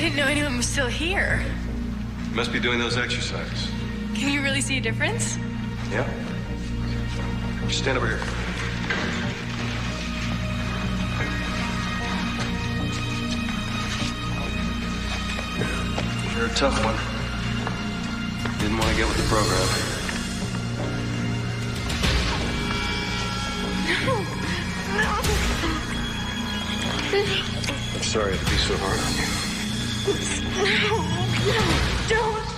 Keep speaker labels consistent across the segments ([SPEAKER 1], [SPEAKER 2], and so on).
[SPEAKER 1] didn't know anyone was still here.
[SPEAKER 2] You must be doing those exercises.
[SPEAKER 1] Can you really see a difference?
[SPEAKER 2] Yeah. Just stand over here. You're a tough one. Didn't want to get with the program. I'm sorry to be so hard on you.
[SPEAKER 1] Don't.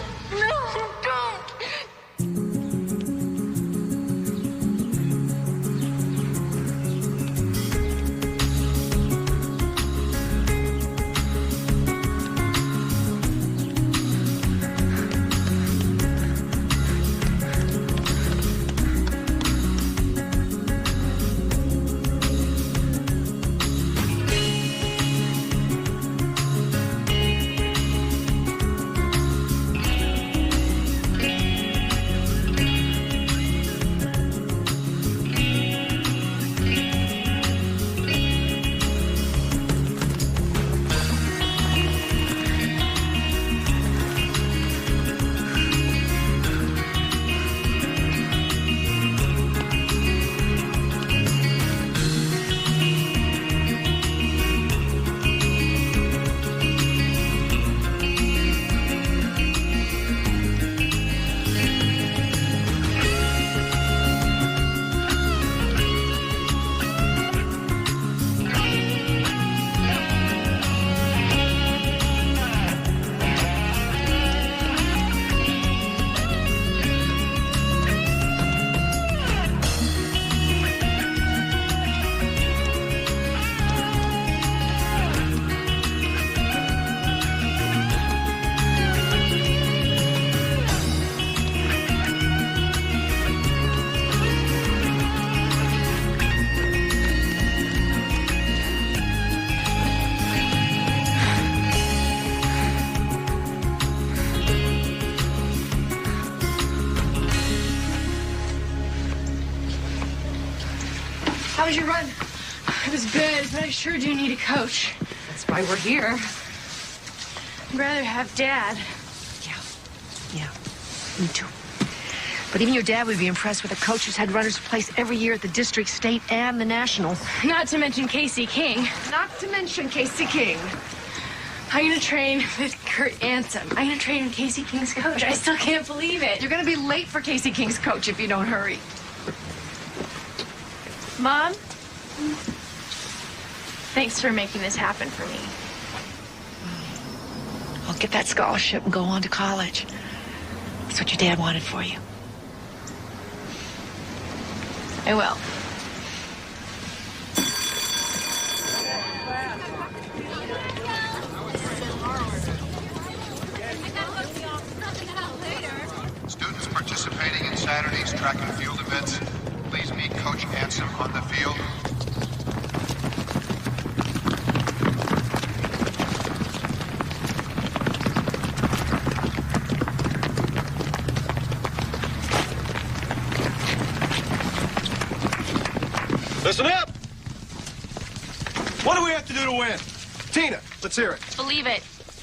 [SPEAKER 1] How was your run? It was good, but I sure do need a coach.
[SPEAKER 3] That's why we're here.
[SPEAKER 1] I'd rather have Dad.
[SPEAKER 3] Yeah, me too. But even your dad would be impressed with a coach who's had runners place every year at the district, state, and the national.
[SPEAKER 1] Not to mention Casey King.
[SPEAKER 3] Not to mention Casey King.
[SPEAKER 1] I'm gonna train with Kurt Ansem. I'm gonna train with Casey King's coach. I still can't believe it.
[SPEAKER 3] You're gonna be late for Casey King's coach if you don't hurry.
[SPEAKER 1] Mom? Thanks for making this happen for me.
[SPEAKER 3] I'll get that scholarship and go on to college. That's what your dad wanted for you.
[SPEAKER 1] I will.
[SPEAKER 4] Students participating in Saturday's track and field events, please meet Coach Ansem on the field.
[SPEAKER 2] Listen up! What do we have to do to win? Tina, let's hear it.
[SPEAKER 1] Believe it.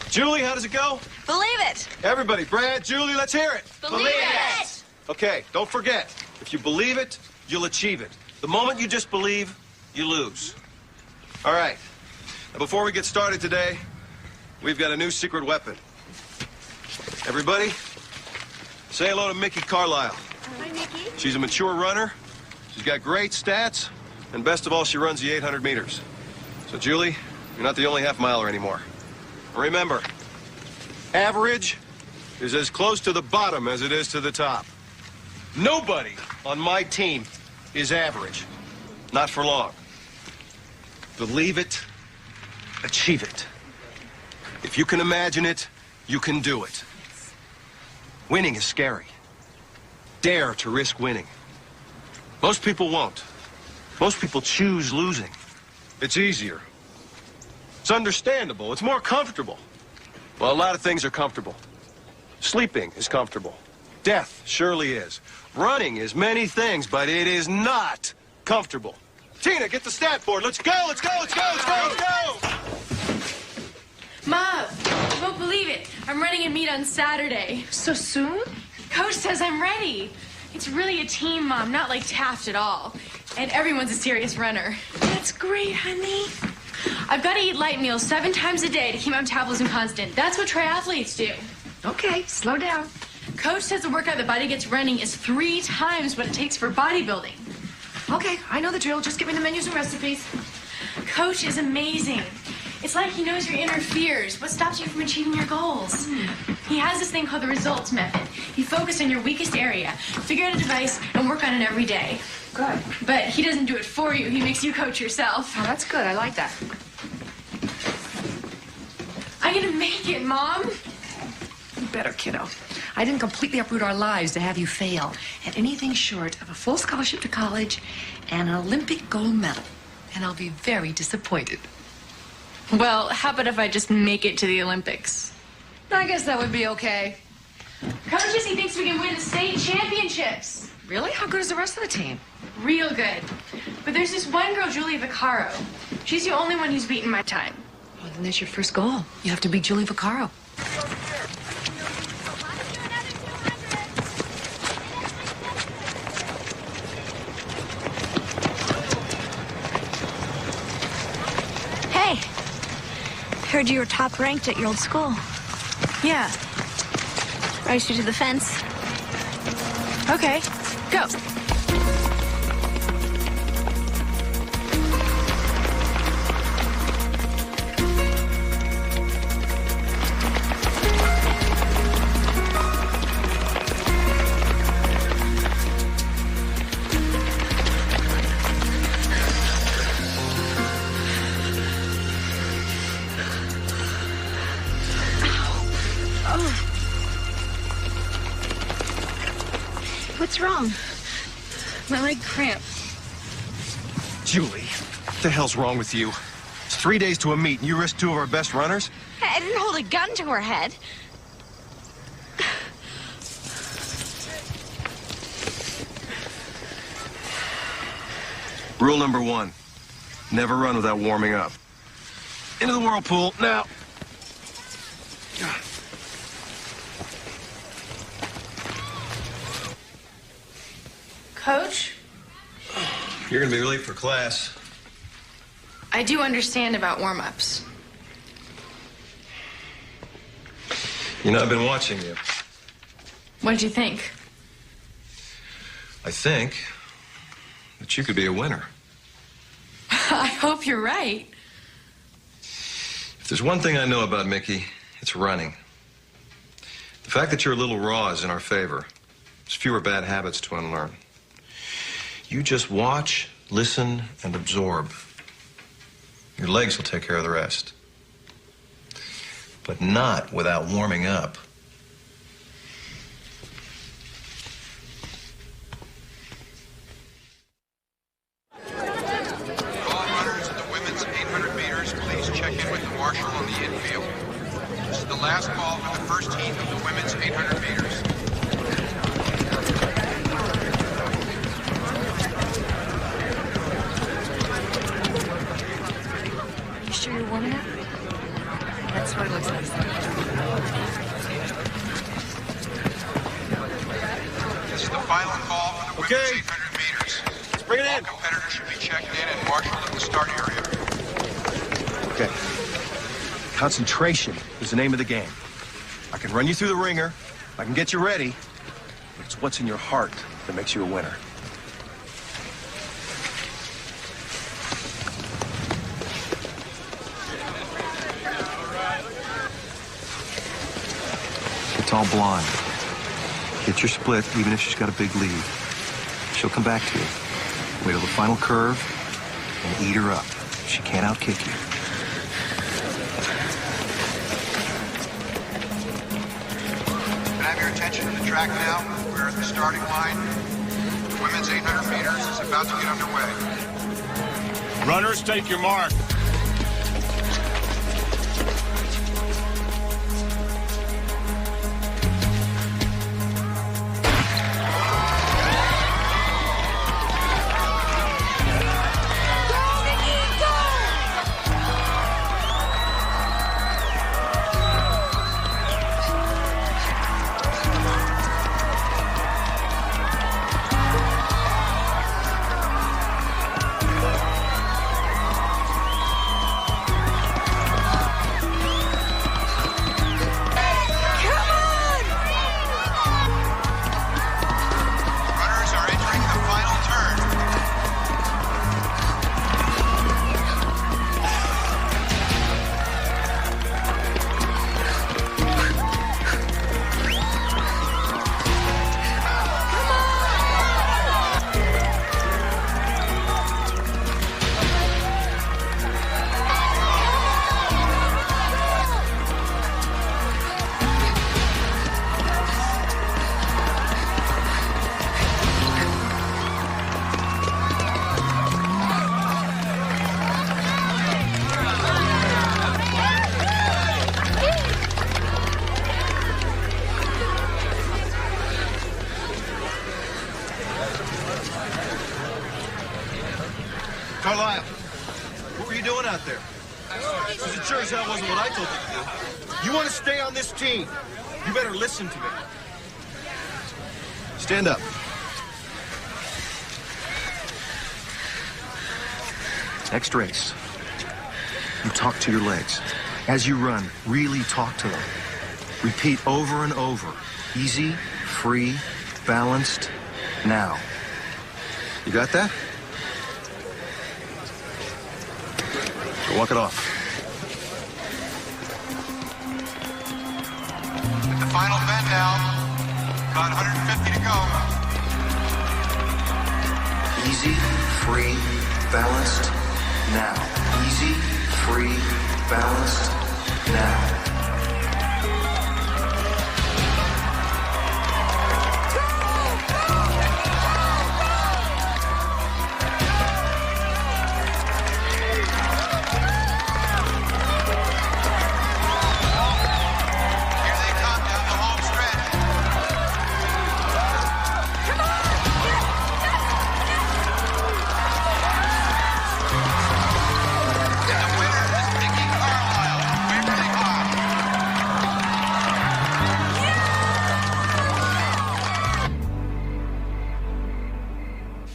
[SPEAKER 2] Julie, how does it go?
[SPEAKER 1] Believe it.
[SPEAKER 2] Everybody, Brad, Julie, let's hear it.
[SPEAKER 1] Believe it.
[SPEAKER 2] Okay, don't forget, if you believe it, you'll achieve it. The moment you just believe, you lose. All right. Now, before we get started today, we've got a new secret weapon. Everybody, say hello to Mickey Carlisle.
[SPEAKER 1] Hi, Mickey.
[SPEAKER 2] She's a mature runner. She's got great stats, and best of all, she runs the 800 meters. So, Julie, you're not the only half-miler anymore. Remember, average is as close to the bottom as it is to the top. Nobody on my team is average. Not for long. Believe it, achieve it. If you can imagine it, you can do it. Winning is scary. Dare to risk winning. Most people won't. Most people choose losing. It's easier. It's understandable. It's more comfortable. Well, a lot of things are comfortable. Sleeping is comfortable. Death surely is. Running is many things, but it is not comfortable. Tina, get the stat board. Let's go, let's go, let's go, let's go, let's go!
[SPEAKER 1] Mom! You won't believe it. I'm running a meet on Saturday.
[SPEAKER 3] So soon?
[SPEAKER 1] Coach says I'm ready. It's really a team, Mom, not like Taft at all. And everyone's a serious runner.
[SPEAKER 3] That's great, honey.
[SPEAKER 1] I've got to eat light meals 7 times a day to keep my metabolism constant. That's what triathletes do.
[SPEAKER 3] Okay, slow down.
[SPEAKER 1] Coach says the workout the body gets running is 3 times what it takes for bodybuilding.
[SPEAKER 3] Okay, I know the drill. Just give me the menus and recipes.
[SPEAKER 1] Coach is amazing. It's like he knows your inner fears. What stops you from achieving your goals? He has this thing called the results method. You focus on your weakest area, figure out a device, and work on it every day.
[SPEAKER 3] Good.
[SPEAKER 1] But he doesn't do it for you. He makes you coach yourself.
[SPEAKER 3] Oh, that's good. I like that.
[SPEAKER 1] I'm gonna make it, Mom.
[SPEAKER 3] You better, kiddo. I didn't completely uproot our lives to have you fail at anything short of a full scholarship to college and an Olympic gold medal. And I'll be very disappointed.
[SPEAKER 1] Well, how about if I just make it to the Olympics?
[SPEAKER 3] I guess that would be okay.
[SPEAKER 1] Coach says he thinks we can win the state championships.
[SPEAKER 3] Really? How good is the rest of the team?
[SPEAKER 1] Real good. But there's this one girl, Julie Vaccaro. She's the only one who's beaten my time.
[SPEAKER 3] Well, then that's your first goal. You have to beat Julie Vaccaro.
[SPEAKER 5] Hey, heard you were top ranked at your old school.
[SPEAKER 1] Yeah.
[SPEAKER 5] Race you to the fence.
[SPEAKER 1] Okay. Go.
[SPEAKER 5] What's wrong?
[SPEAKER 1] My leg cramped.
[SPEAKER 2] Julie, what the hell's wrong with you? It's 3 days to a meet, and you risk 2 of our best runners?
[SPEAKER 5] I didn't hold a gun to her head.
[SPEAKER 2] Rule number 1, never run without warming up. Into the whirlpool, now.
[SPEAKER 1] Coach,
[SPEAKER 2] You're gonna be late for class.
[SPEAKER 1] I do understand about warm-ups.
[SPEAKER 2] You know, I've been watching you.
[SPEAKER 1] What did you think?
[SPEAKER 2] I think that you could be a winner.
[SPEAKER 1] I hope you're right.
[SPEAKER 2] If there's one thing I know about Mickey, it's running. The fact that you're a little raw is in our favor. There's fewer bad habits to unlearn. You just watch, listen, and absorb. Your legs will take care of the rest. But not without warming up.
[SPEAKER 4] All runners in the women's 800 meters, please check in with the marshal on the infield. This is the last call for the first heat of the women's 800 meters.
[SPEAKER 3] You sure you're warming up? That's what it looks like.
[SPEAKER 4] This is the final call for the
[SPEAKER 2] Okay.
[SPEAKER 4] women's 800 meters.
[SPEAKER 2] Let's bring it
[SPEAKER 4] All
[SPEAKER 2] in.
[SPEAKER 4] competitors should be checked in and marshaled at the start area.
[SPEAKER 2] Okay. Concentration is the name of the game. I can run you through the ringer. I can get you ready. But it's what's in your heart that makes you a winner. It's all blonde. Get your split, even if she's got a big lead. She'll come back to you. Wait till the final curve and eat her up. She can't outkick you.
[SPEAKER 4] Can I have your attention to the track now? We're at the starting line. The women's 800 meters is about to get underway.
[SPEAKER 6] Runners, take your mark.
[SPEAKER 2] Carlisle, what were you doing out there? Because it sure as hell wasn't what I told you to do. You want to stay on this team, you better listen to me. Stand up. Next race, you talk to your legs. As you run, really talk to them. Repeat over and over. Easy, free, balanced, now. You got that? So walk it off.
[SPEAKER 4] At the final bend now. About 150 to go.
[SPEAKER 2] Easy, free, balanced, now. Easy, free, balanced, now.
[SPEAKER 4] Here they come down the home stretch. And the winner is Mickey Carlisle, Beverly High.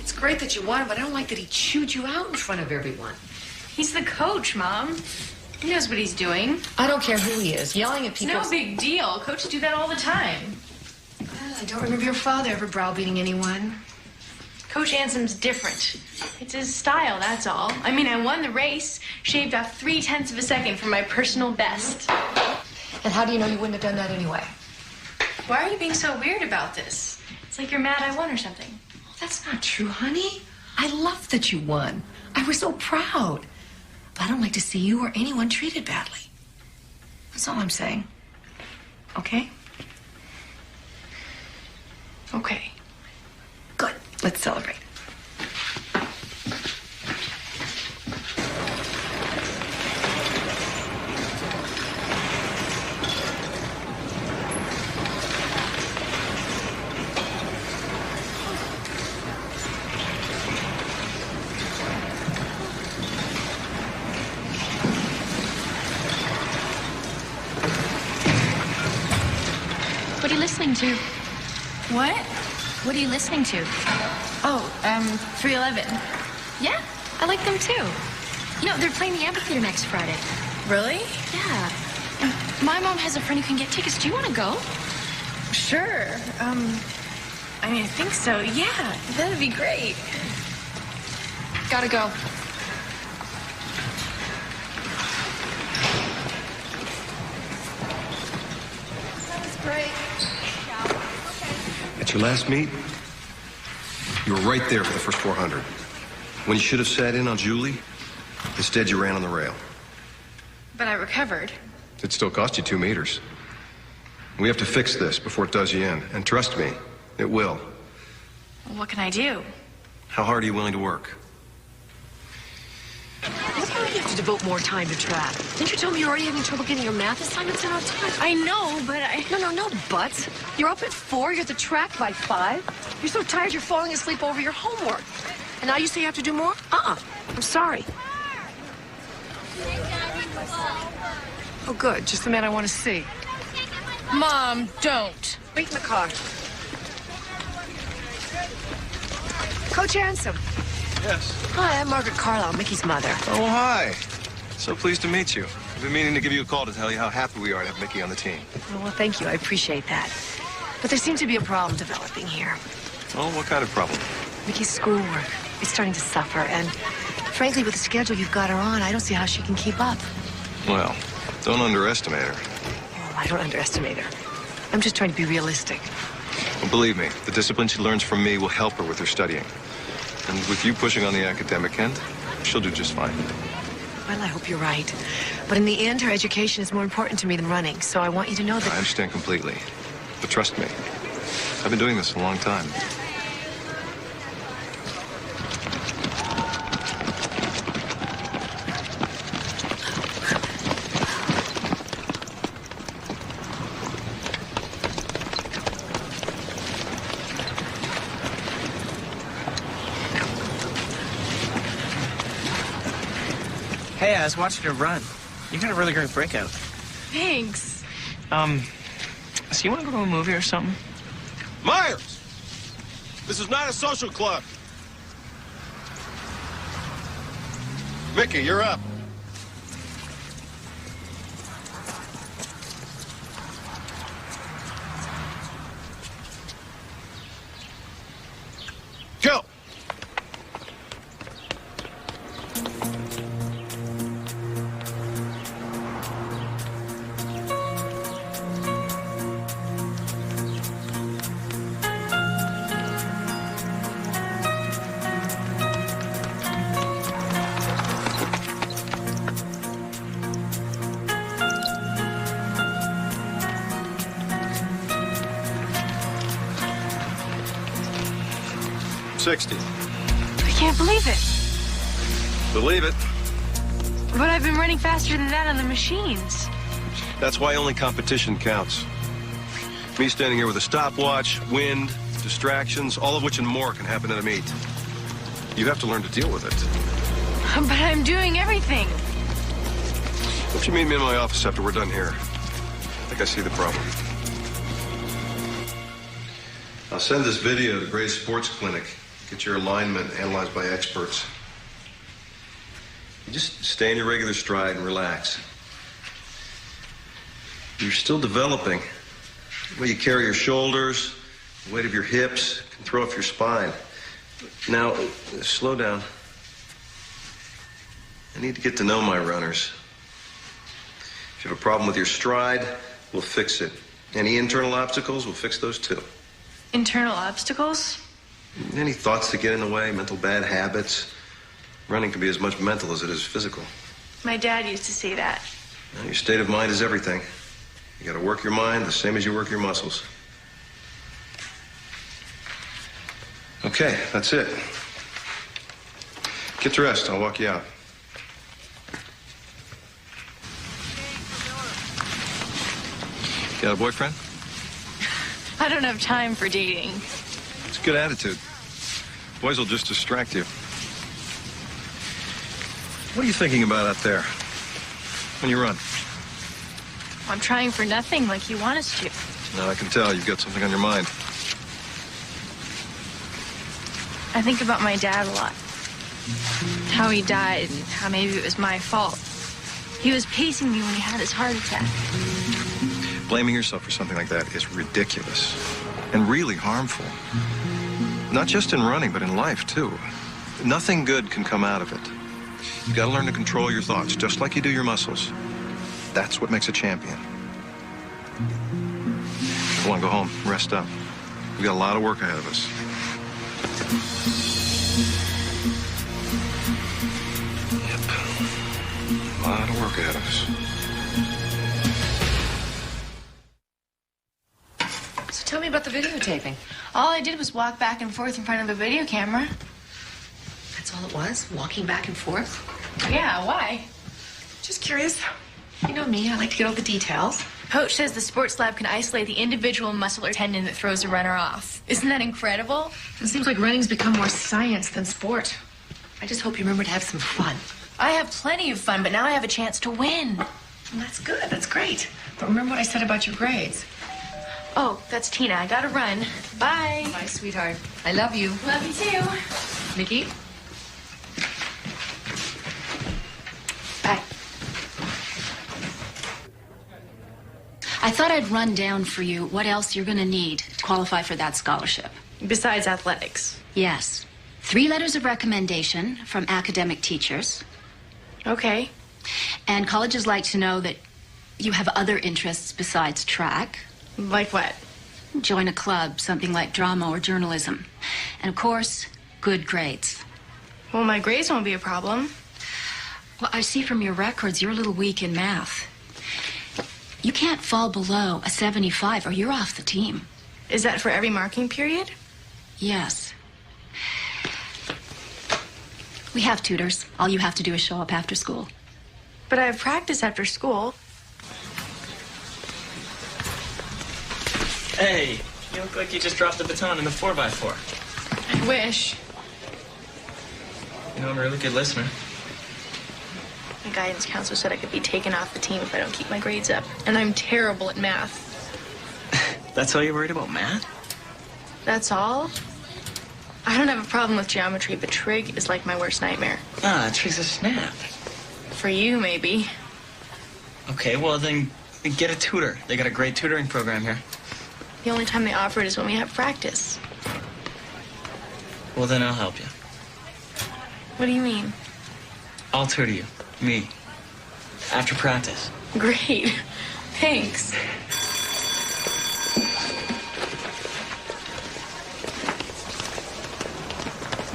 [SPEAKER 3] It's great that you won, but I don't like that he chewed you out in front of everyone.
[SPEAKER 1] He's the coach, Mom. He knows what he's doing.
[SPEAKER 3] I don't care who he is. Yelling at people.
[SPEAKER 1] No big deal. Coaches do that all the time.
[SPEAKER 3] I don't remember your father ever browbeating anyone.
[SPEAKER 1] Coach Ansom's different. It's his style, that's all. I mean, I won the race, shaved off 0.3 of a second from my personal best.
[SPEAKER 3] And how do you know you wouldn't have done that anyway?
[SPEAKER 1] Why are you being so weird about this? It's like you're mad I won or something.
[SPEAKER 3] Oh, that's not true, honey. I love that you won. I was so proud. But I don't like to see you or anyone treated badly. That's all I'm saying. Okay?
[SPEAKER 1] Okay.
[SPEAKER 3] Good. Let's celebrate.
[SPEAKER 1] What are you listening to? What? What are you listening to? Oh, 311.
[SPEAKER 5] Yeah, I like them too. You know, they're playing the amphitheater next Friday.
[SPEAKER 1] Really?
[SPEAKER 5] Yeah. And my mom has a friend who can get tickets. Do you want to go?
[SPEAKER 1] Sure. I mean, I think so. Yeah, that'd be great.
[SPEAKER 3] Gotta go.
[SPEAKER 2] At your last meet, you were right there for the first 400. When you should have sat in on Julie, instead you ran on the rail.
[SPEAKER 1] But I recovered.
[SPEAKER 2] It still cost you 2 meters. We have to fix this before it does you in. And trust me, it will.
[SPEAKER 1] Well, what can I do?
[SPEAKER 2] How hard are you willing to work?
[SPEAKER 3] Look how you have to devote more time to track. Didn't you tell me you're already having trouble getting your math assignments in on time?
[SPEAKER 1] I know, but I...
[SPEAKER 3] No buts. You're up at 4, you're at the track by 5. You're so tired you're falling asleep over your homework. And now you say you have to do more? I'm sorry. Oh, good. Just the man I want to see.
[SPEAKER 1] Mom, don't.
[SPEAKER 3] Wait in the car. Coach Ansom.
[SPEAKER 2] Yes.
[SPEAKER 3] Hi, I'm Margaret Carlisle, Mickey's mother.
[SPEAKER 2] Oh, hi. So pleased to meet you. I've been meaning to give you a call to tell you how happy we are to have Mickey on the team.
[SPEAKER 3] Oh, well, thank you. I appreciate that. But there seems to be a problem developing here.
[SPEAKER 2] Oh, what kind of problem?
[SPEAKER 3] Mickey's schoolwork. It's starting to suffer, and frankly, with the schedule you've got her on, I don't see how she can keep up.
[SPEAKER 2] Well, don't underestimate her.
[SPEAKER 3] Oh, I don't underestimate her. I'm just trying to be realistic.
[SPEAKER 2] Well, believe me, the discipline she learns from me will help her with her studying. And with you pushing on the academic end, she'll do just fine.
[SPEAKER 3] Well, I hope you're right. But in the end, her education is more important to me than running, so I want you to know
[SPEAKER 2] I
[SPEAKER 3] that...
[SPEAKER 2] understand completely. But trust me, I've been doing this a long time.
[SPEAKER 7] Hey, I was watching your run. You got a really great breakout.
[SPEAKER 1] Thanks.
[SPEAKER 7] So you want to go to a movie or something?
[SPEAKER 2] Myers! This is not a social club. Mickey, you're up. Go! $60.
[SPEAKER 1] I can't believe it.
[SPEAKER 2] Believe it.
[SPEAKER 1] But I've been running faster than that on the machines.
[SPEAKER 2] That's why only competition counts. Me standing here with a stopwatch, wind, distractions, all of which and more can happen at a meet. You have to learn to deal with it.
[SPEAKER 1] But I'm doing everything.
[SPEAKER 2] Why don't you meet me in my office after we're done here? I think I see the problem. I'll send this video to Gray's Sports Clinic. Get your alignment analyzed by experts. You just stay in your regular stride and relax. You're still developing. The way you carry your shoulders, the weight of your hips, can throw off your spine. Now, slow down. I need to get to know my runners. If you have a problem with your stride, we'll fix it. Any internal obstacles, we'll fix those too.
[SPEAKER 1] Internal obstacles?
[SPEAKER 2] Any thoughts that get in the way, mental bad habits? Running can be as much mental as it is physical.
[SPEAKER 1] My dad used to say that.
[SPEAKER 2] Now, your state of mind is everything. You gotta work your mind the same as you work your muscles. Okay, that's it. Get dressed, I'll walk you out. Got a boyfriend?
[SPEAKER 1] I don't have time for dating.
[SPEAKER 2] It's a good attitude. Boys will just distract you. What are you thinking about out there when you run?
[SPEAKER 1] I'm trying for nothing like you want us to.
[SPEAKER 2] Now I can tell you've got something on your mind.
[SPEAKER 1] I think about my dad a lot. How he died and how maybe it was my fault. He was pacing me when he had his heart attack.
[SPEAKER 2] Blaming yourself for something like that is ridiculous and really harmful. Not just in running, but in life, too. Nothing good can come out of it. You've got to learn to control your thoughts, just like you do your muscles. That's what makes a champion. Come on, go home, rest up. We've got a lot of work ahead of us. Yep. A lot of work ahead of us.
[SPEAKER 3] So tell me about the videotaping.
[SPEAKER 1] All I did was walk back and forth in front of a video camera.
[SPEAKER 3] That's all it was? Walking back and forth?
[SPEAKER 1] Yeah, why?
[SPEAKER 3] Just curious. You know me, I like to get all the details.
[SPEAKER 1] Coach says the sports lab can isolate the individual muscle or tendon that throws a runner off. Isn't that incredible?
[SPEAKER 3] It seems like running's become more science than sport. I just hope you remember to have some fun.
[SPEAKER 1] I have plenty of fun, but now I have a chance to win.
[SPEAKER 3] Well, that's good, that's great. But remember what I said about your grades.
[SPEAKER 1] Oh, that's Tina. I gotta run. Bye.
[SPEAKER 3] Bye, sweetheart. I love you.
[SPEAKER 1] Love you too.
[SPEAKER 3] Mickey?
[SPEAKER 1] Bye.
[SPEAKER 8] I thought I'd run down for you what else you're going to need to qualify for that scholarship.
[SPEAKER 1] Besides athletics.
[SPEAKER 8] Yes. 3 letters of recommendation from academic teachers.
[SPEAKER 1] Okay.
[SPEAKER 8] And colleges like to know that you have other interests besides track.
[SPEAKER 1] Like what?
[SPEAKER 8] Join a club, something like drama or journalism. And of course, good grades.
[SPEAKER 1] Well, my grades won't be a problem.
[SPEAKER 8] Well, I see from your records you're a little weak in math. You can't fall below a 75 or you're off the team.
[SPEAKER 1] Is that for every marking period?
[SPEAKER 8] Yes. We have tutors. All you have to do is show up after school.
[SPEAKER 1] But I have practice after school.
[SPEAKER 7] Hey, you look like you just dropped the baton in the 4x4.
[SPEAKER 1] I wish.
[SPEAKER 7] You know, I'm a really good listener.
[SPEAKER 1] My guidance counselor said I could be taken off the team if I don't keep my grades up. And I'm terrible at math.
[SPEAKER 7] That's all you're worried about, math?
[SPEAKER 1] That's all? I don't have a problem with geometry, but trig is like my worst nightmare.
[SPEAKER 7] Ah, trig's a snap.
[SPEAKER 1] For you, maybe.
[SPEAKER 7] Okay, well then get a tutor. They got a great tutoring program here.
[SPEAKER 1] The only time they offer it is when we have practice.
[SPEAKER 7] Well, then I'll help you.
[SPEAKER 1] What do you mean?
[SPEAKER 7] I'll tutor you. Me. After practice.
[SPEAKER 1] Great. Thanks.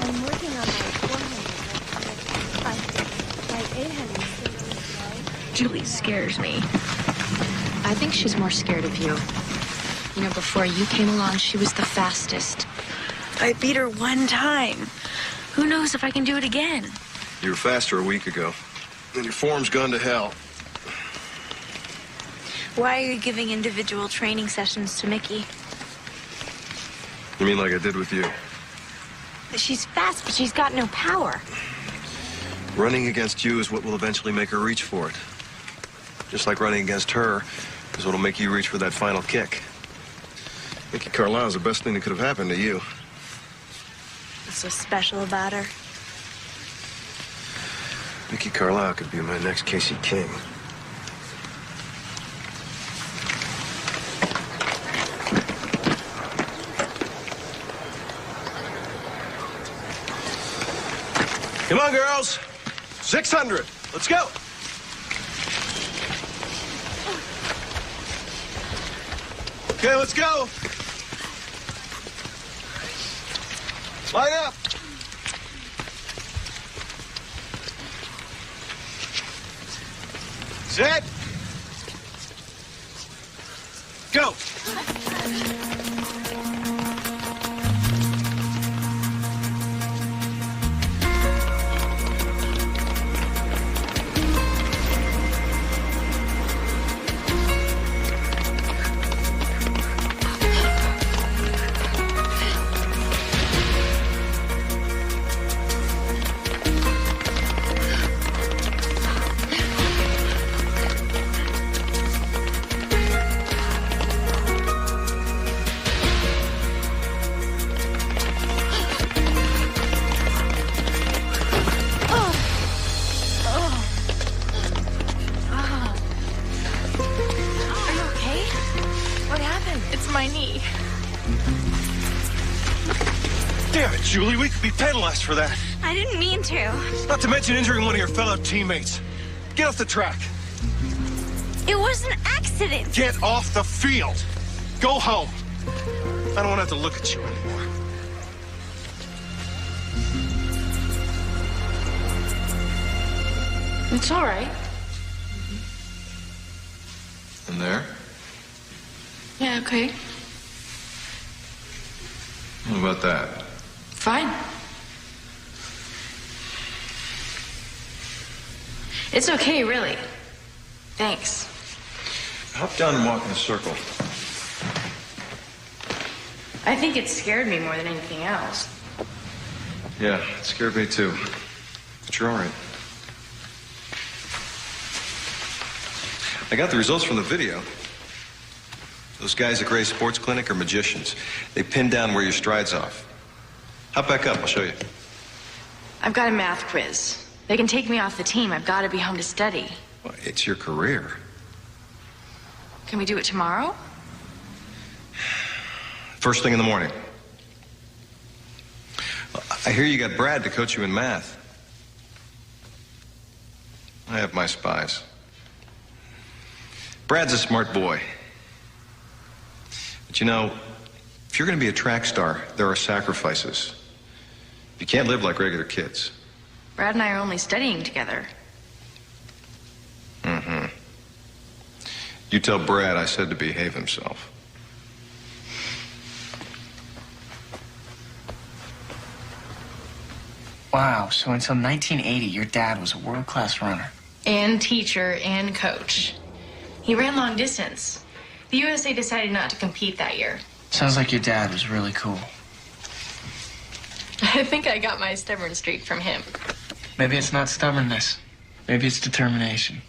[SPEAKER 5] I'm working on my 400. My 800 still really slow.
[SPEAKER 1] Julie scares me.
[SPEAKER 8] I think she's more scared of you. You know, before you came along, she was the fastest.
[SPEAKER 1] I beat her one time. Who knows if I can do it again?
[SPEAKER 2] You were faster a week ago. And your form's gone to hell.
[SPEAKER 5] Why are you giving individual training sessions to Mickey?
[SPEAKER 2] You mean like I did with you?
[SPEAKER 5] She's fast, but she's got no power.
[SPEAKER 2] Running against you is what will eventually make her reach for it. Just like running against her is what'll make you reach for that final kick. Mickey Carlisle's the best thing that could have happened to you.
[SPEAKER 5] What's so special about her?
[SPEAKER 2] Mickey Carlisle could be my next Casey King. Come on, girls. 600. Let's go. Okay, let's go. Line up. Set. Go. Damn it, Julie, we could be penalized for that.
[SPEAKER 5] I didn't mean to.
[SPEAKER 2] Not to mention injuring one of your fellow teammates. Get off the track.
[SPEAKER 5] It was an accident.
[SPEAKER 2] Get off the field. Go home. I don't want to have to look at you anymore.
[SPEAKER 1] It's all right.
[SPEAKER 2] In there?
[SPEAKER 1] Yeah, okay.
[SPEAKER 2] What about that?
[SPEAKER 1] Fine. It's okay, really. Thanks.
[SPEAKER 2] Hop down and walk in a circle.
[SPEAKER 1] I think it scared me more than anything else.
[SPEAKER 2] Yeah, it scared me too. But you're all right. I got the results from the video. Those guys at Gray's Sports Clinic are magicians. They pin down where your stride's off. Hop back up, I'll show you.
[SPEAKER 1] I've got a math quiz. They can take me off the team. I've got to be home to study.
[SPEAKER 2] Well, it's your career.
[SPEAKER 1] Can we do it tomorrow?
[SPEAKER 2] First thing in the morning. I hear you got Brad to coach you in math. I have my spies. Brad's a smart boy. But you know, if you're going to be a track star, there are sacrifices. You can't live like regular kids.
[SPEAKER 1] Brad and I are only studying together.
[SPEAKER 2] Mm-hmm. You tell Brad I said to behave himself.
[SPEAKER 7] Wow, so until 1980, your dad was a world-class runner.
[SPEAKER 1] And teacher and coach. He ran long distance. The USA decided not to compete that year.
[SPEAKER 7] Sounds like your dad was really cool.
[SPEAKER 1] I think I got my stubborn streak from him.
[SPEAKER 7] Maybe it's not stubbornness. Maybe it's determination.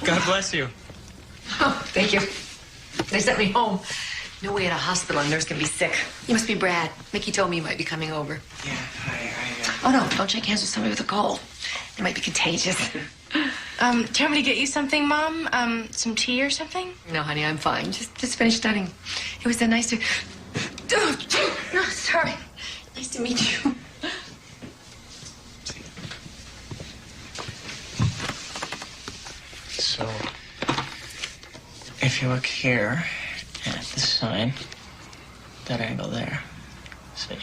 [SPEAKER 7] God bless you.
[SPEAKER 3] Oh, thank you. They sent me home. No way at a hospital a nurse can be sick. You must be Brad. Mickey told me you might be coming over.
[SPEAKER 7] Yeah,
[SPEAKER 3] Oh, no, don't shake hands with somebody with a cold. They might be contagious.
[SPEAKER 1] Do you want me to get you something, Mom? Some tea or something?
[SPEAKER 3] No, honey, I'm fine. Just finished studying. It was nice to... Oh, sorry. Nice to meet you.
[SPEAKER 7] So, if you look here at the sign, that angle there, see?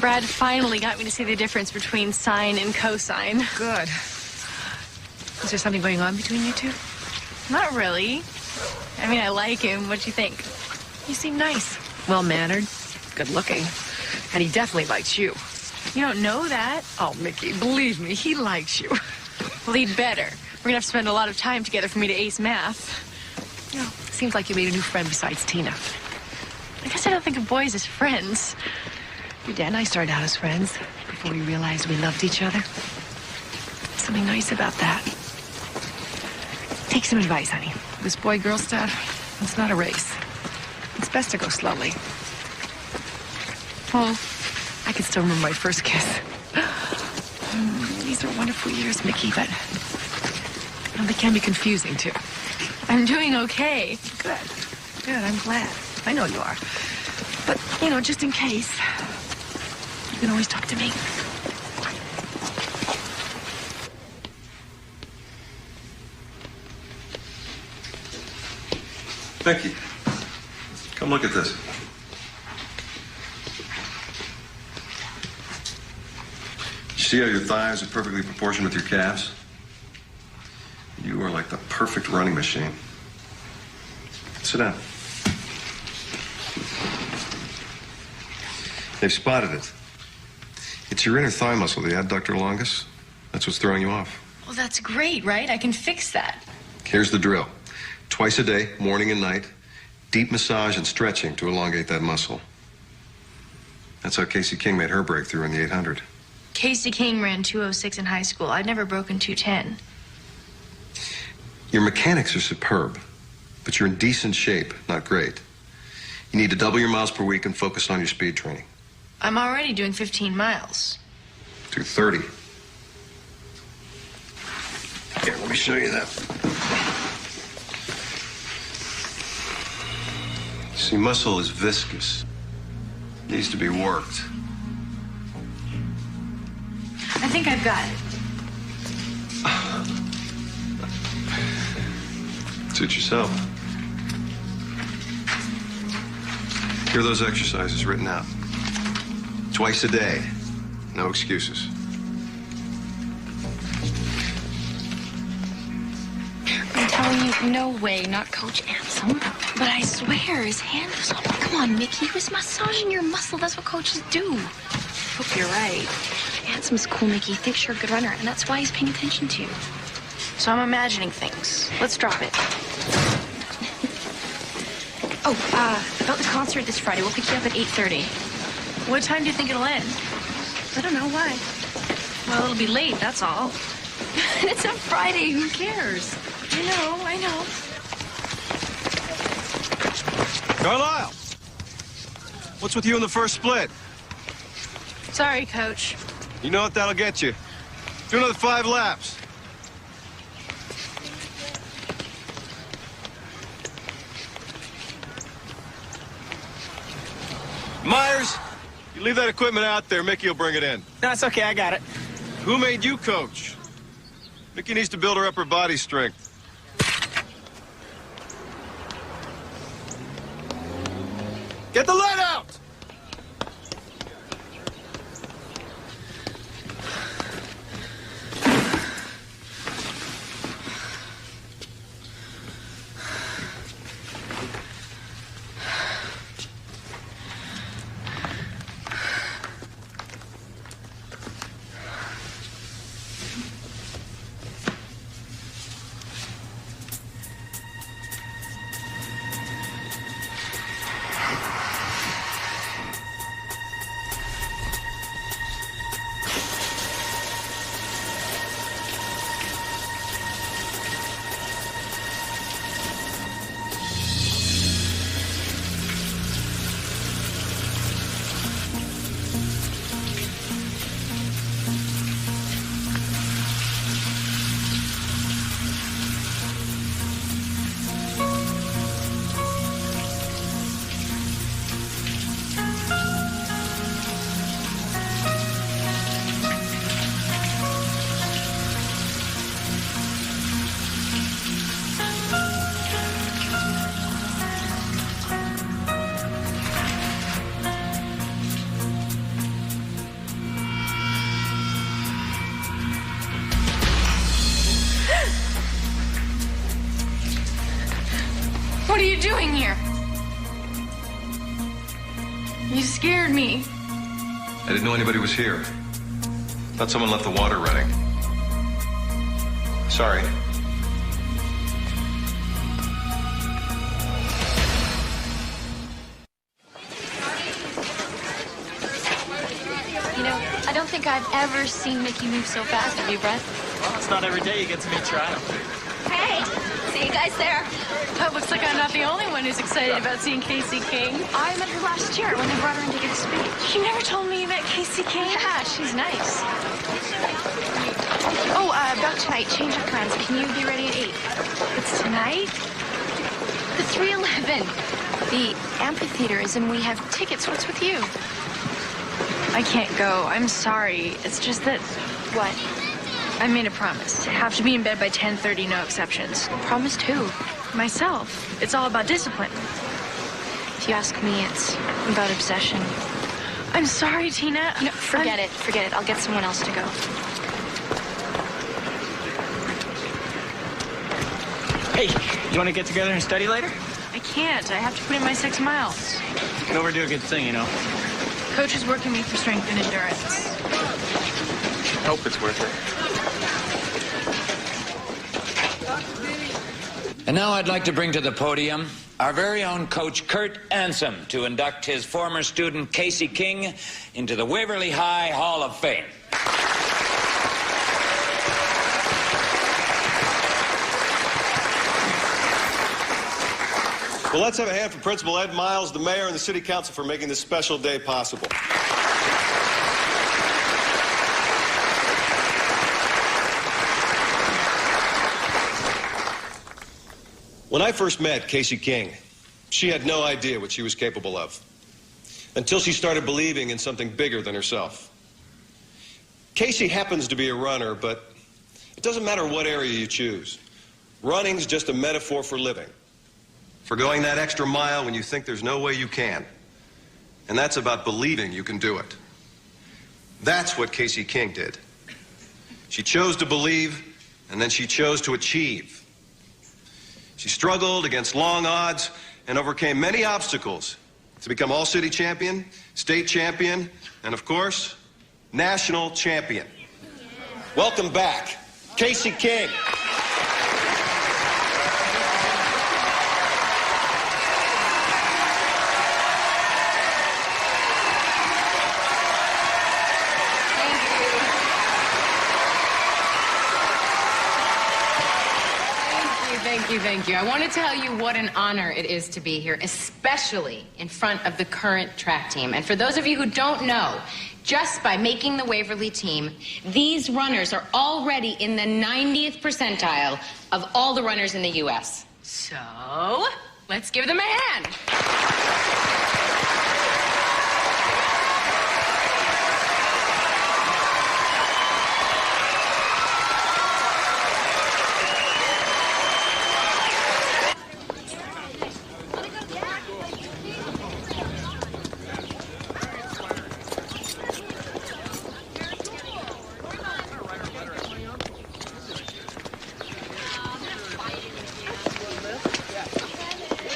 [SPEAKER 1] Brad finally got me to see the difference between sine and cosine.
[SPEAKER 3] Good. Is there something going on between you two?
[SPEAKER 1] Not really. I mean, I like him. What do you think?
[SPEAKER 3] You seem nice. Well-mannered, good-looking. And he definitely likes you.
[SPEAKER 1] You don't know that.
[SPEAKER 3] Oh, Mickey, believe me, he likes you.
[SPEAKER 1] Well, he'd better. We're gonna have to spend a lot of time together for me to ace math.
[SPEAKER 3] Oh, seems like you made a new friend besides Tina.
[SPEAKER 1] I guess I don't think of boys as friends.
[SPEAKER 3] Your dad and I started out as friends before we realized we loved each other. Something nice about that. Take some advice, honey. This boy-girl stuff, it's not a race. It's best to go slowly. Oh, I can still remember my first kiss. These are wonderful years, Mickey, but they can be confusing, too.
[SPEAKER 1] I'm doing okay.
[SPEAKER 3] Good. Good, I'm glad. I know you are. But, just in case, you can always talk to me.
[SPEAKER 2] Becky, come look at this. See how your thighs are perfectly proportioned with your calves? You are like the perfect running machine. Sit down. They've spotted it. It's your inner thigh muscle, the adductor longus. That's what's throwing you off.
[SPEAKER 1] Well, that's great, right? I can fix that.
[SPEAKER 2] Here's the drill. Twice a day, morning and night, deep massage and stretching to elongate that muscle. That's how Casey King made her breakthrough in the 800.
[SPEAKER 1] Casey King ran 206 in high school. I'd never broken 210.
[SPEAKER 2] Your mechanics are superb, but you're in decent shape, not great. You need to double your miles per week and focus on your speed training.
[SPEAKER 1] I'm already doing 15 miles.
[SPEAKER 2] Do 30. Here, let me show you that. See, muscle is viscous. Needs to be worked.
[SPEAKER 1] I think I've got it.
[SPEAKER 2] Suit yourself. Here are those exercises written out. Twice a day. No excuses.
[SPEAKER 8] I'm telling you, no way, not Coach Ansel. But I swear, his hand was on me. Come on, Mickey, he was massaging your muscle. That's what coaches do. Hope you're right. Ansom's cool, Mickey. He thinks you're a good runner, and that's why he's paying attention to you.
[SPEAKER 1] So I'm imagining things. Let's drop it.
[SPEAKER 8] About the concert this Friday. We'll pick you up at 8:30.
[SPEAKER 1] What time do you think it'll end?
[SPEAKER 8] I don't know why.
[SPEAKER 1] Well, it'll be late, that's all.
[SPEAKER 8] It's a Friday. Who cares?
[SPEAKER 1] I know.
[SPEAKER 2] Carlisle! What's with you in the first split?
[SPEAKER 1] Sorry, Coach.
[SPEAKER 2] You know what that'll get you. Do another 5 laps. Myers, you leave that equipment out there. Mickey will bring it in.
[SPEAKER 7] No, it's okay. I got it.
[SPEAKER 2] Who made you coach? Mickey needs to build her upper body strength. Get the lead out!
[SPEAKER 1] you doing here? You scared me.
[SPEAKER 2] I didn't know anybody was here. Thought someone left the water running. Sorry.
[SPEAKER 8] You know, I don't think I've ever seen Mickey move so fast. Have you, Brett?
[SPEAKER 7] Well, it's not every day you get to meet your idol.
[SPEAKER 5] Hey, see you guys there.
[SPEAKER 1] It looks like I'm not the only one who's excited about seeing Casey King.
[SPEAKER 8] I met her last year when they brought her in to give a speech.
[SPEAKER 1] You never told me you met Casey King.
[SPEAKER 8] Yeah, she's nice. Oh, about tonight, change of plans. Can you be ready at 8?
[SPEAKER 1] It's tonight?
[SPEAKER 8] The 311. The amphitheater is in. We have tickets. What's with you?
[SPEAKER 1] I can't go. I'm sorry. It's just that
[SPEAKER 8] What?
[SPEAKER 1] I made a promise. Have to be in bed by 10:30, no exceptions.
[SPEAKER 8] Promised who?
[SPEAKER 1] Myself. It's all about discipline.
[SPEAKER 8] If you ask me, it's about obsession.
[SPEAKER 1] I'm sorry, Tina.
[SPEAKER 8] You know, forget it. Forget it. I'll get someone else to go.
[SPEAKER 7] Hey, you want to get together and study later?
[SPEAKER 1] I can't. I have to put in my 6 miles.
[SPEAKER 7] You can overdo a good thing, you know.
[SPEAKER 1] Coach is working me for strength and endurance.
[SPEAKER 2] Hope it's worth it.
[SPEAKER 9] And now I'd like to bring to the podium our very own coach, Kurt Ansem, to induct his former student, Casey King, into the Waverly High Hall of Fame.
[SPEAKER 2] Well, let's have a hand for Principal Ed Miles, the mayor, and the city council for making this special day possible. When I first met Casey King, she had no idea what she was capable of until she started believing in something bigger than herself. Casey happens to be a runner, but it doesn't matter what area you choose. Running's just a metaphor for living, for going that extra mile when you think there's no way you can. And that's about believing you can do it. That's what Casey King did. She chose to believe, and then she chose to achieve. She struggled against long odds and overcame many obstacles to become all-city champion, state champion, and of course, national champion. Welcome back, Casey King.
[SPEAKER 10] Thank you. I want to tell you what an honor it is to be here, especially in front of the current track team. And for those of you who don't know, just by making the Waverly team, these runners are already in the 90th percentile of all the runners in the U.S. So, let's give them a hand.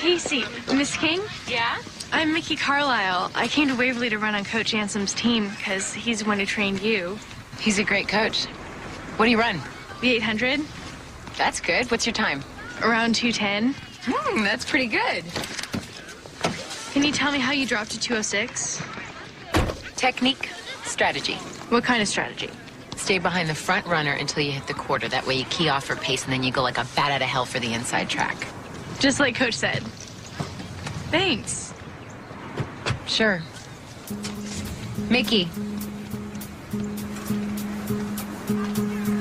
[SPEAKER 1] Casey, Miss King?
[SPEAKER 10] Yeah?
[SPEAKER 1] I'm Mickey Carlisle. I came to Waverly to run on Coach Ansom's team because he's the one who trained you.
[SPEAKER 10] He's a great coach. What do you run?
[SPEAKER 1] The 800,
[SPEAKER 10] That's good. What's your time?
[SPEAKER 1] around 210.
[SPEAKER 10] That's pretty good.
[SPEAKER 1] Can you tell me how you dropped to 206?
[SPEAKER 10] Technique, strategy.
[SPEAKER 1] What kind of strategy?
[SPEAKER 10] Stay behind the front runner until you hit the quarter. That way you key off for pace, and then you go like a bat out of hell for the inside track.
[SPEAKER 1] Just like Coach said. Thanks.
[SPEAKER 10] Sure. Mickey.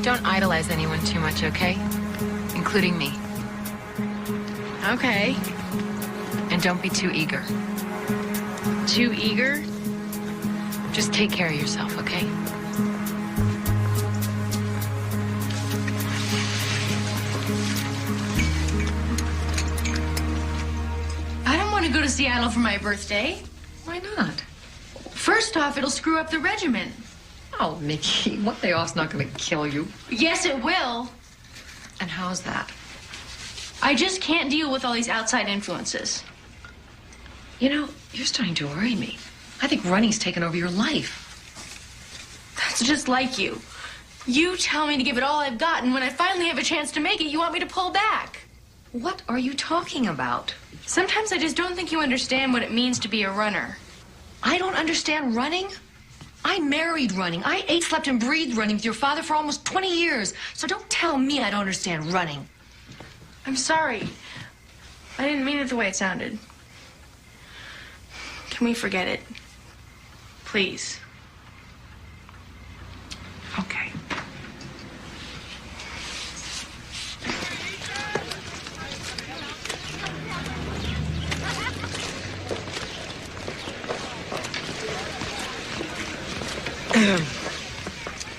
[SPEAKER 10] Don't idolize anyone too much, okay? Including me.
[SPEAKER 1] Okay.
[SPEAKER 10] And don't be too eager.
[SPEAKER 1] Too eager?
[SPEAKER 10] Just take care of yourself, okay?
[SPEAKER 1] I don't want to go to Seattle for my birthday.
[SPEAKER 3] Why not?
[SPEAKER 1] First off, it'll screw up the regiment.
[SPEAKER 3] Oh, Mickey, one day off's not going to kill you.
[SPEAKER 1] Yes, it will.
[SPEAKER 3] And how's that?
[SPEAKER 1] I just can't deal with all these outside influences.
[SPEAKER 3] You know, you're starting to worry me. I think running's taken over your life.
[SPEAKER 1] That's just like you. You tell me to give it all I've got, and when I finally have a chance to make it, you want me to pull back.
[SPEAKER 3] What are you talking about?
[SPEAKER 1] Sometimes I just don't think you understand what it means to be a runner.
[SPEAKER 3] I don't understand running? I married running. I ate, slept, and breathed running with your father for almost 20 years. So don't tell me I don't understand running.
[SPEAKER 1] I'm sorry. I didn't mean it the way it sounded. Can we forget it? Please.
[SPEAKER 3] Okay.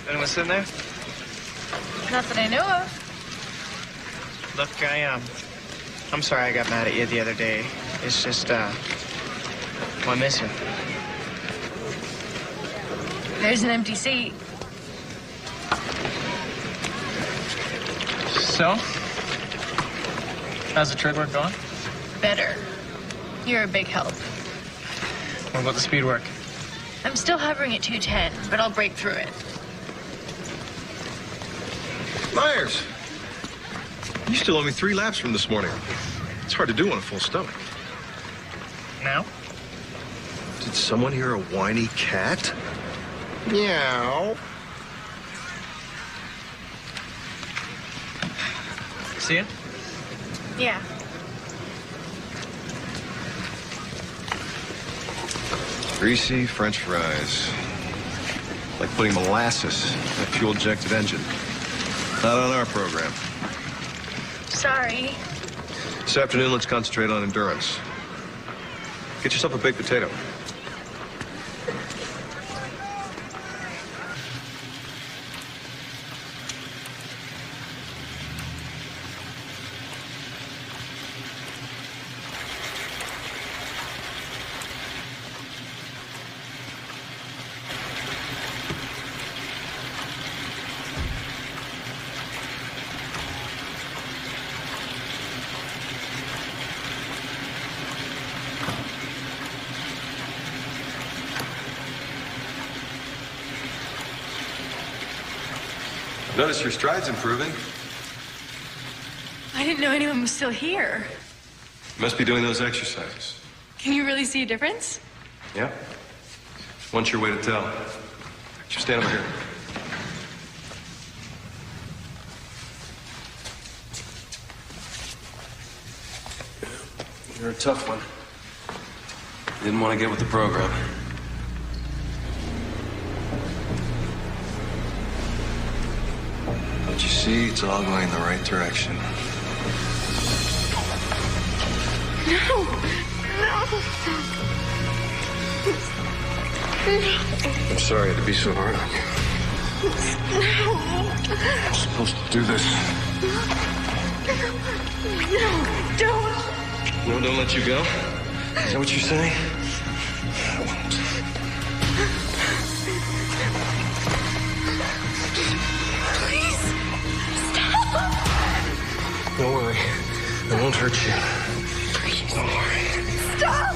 [SPEAKER 11] Anyone sitting there?
[SPEAKER 1] Not that I know of.
[SPEAKER 11] Look, I'm sorry I got mad at you the other day. It's just, I miss you.
[SPEAKER 1] There's an empty seat.
[SPEAKER 11] So? How's the trade work going?
[SPEAKER 1] Better. You're a big help.
[SPEAKER 11] What about the speed work?
[SPEAKER 1] I'm still hovering at 210, but I'll break through it.
[SPEAKER 2] Myers, you still owe me 3 laps from this morning. It's hard to do on a full stomach.
[SPEAKER 11] Now?
[SPEAKER 2] Did someone hear a whiny cat?
[SPEAKER 11] Meow. See ya?
[SPEAKER 1] Yeah.
[SPEAKER 2] Greasy French fries. Like putting molasses in a fuel-injected engine. Not on our program.
[SPEAKER 1] Sorry.
[SPEAKER 2] This afternoon, let's concentrate on endurance. Get yourself a baked potato. Notice your stride's improving.
[SPEAKER 1] I didn't know anyone was still here.
[SPEAKER 2] You must be doing those exercises.
[SPEAKER 1] Can you really see a difference?
[SPEAKER 2] Yeah? One sure way to tell. Just stand over here. You're a tough one. Didn't want to get with the program. But you see, it's all going in the right direction.
[SPEAKER 1] No!
[SPEAKER 2] I'm sorry I had to be so hard on you.
[SPEAKER 1] No!
[SPEAKER 2] I'm supposed to do this.
[SPEAKER 1] No, don't!
[SPEAKER 2] No, don't let you go? Is that what you're saying? I won't.
[SPEAKER 1] Please, stop!
[SPEAKER 2] Don't worry. I won't hurt you.
[SPEAKER 1] Please.
[SPEAKER 2] Don't worry.
[SPEAKER 1] Stop!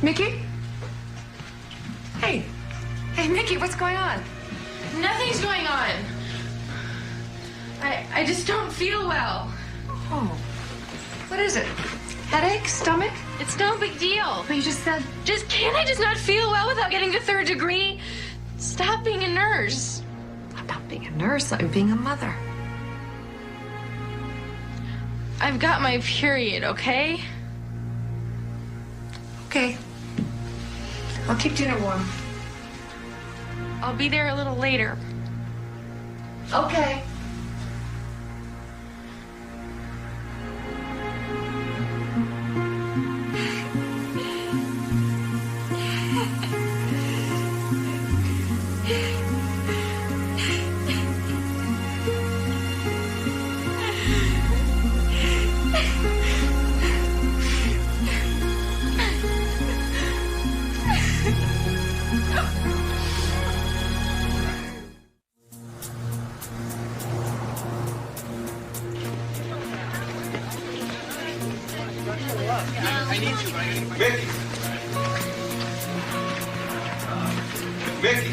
[SPEAKER 3] Mickey? Hey. Hey, Mickey, what's going on?
[SPEAKER 1] Nothing's going on. I just don't feel well.
[SPEAKER 3] Oh. What is it? Headache? Stomach?
[SPEAKER 1] It's no big deal.
[SPEAKER 3] But you just said...
[SPEAKER 1] Can't I just not feel well without getting the 3rd degree? Stop being a nurse.
[SPEAKER 3] I'm not being a nurse, I'm being a mother.
[SPEAKER 1] I've got my period, okay?
[SPEAKER 3] Okay. I'll keep dinner warm.
[SPEAKER 1] I'll be there a little later.
[SPEAKER 3] Okay.
[SPEAKER 2] Mickey! Mickey!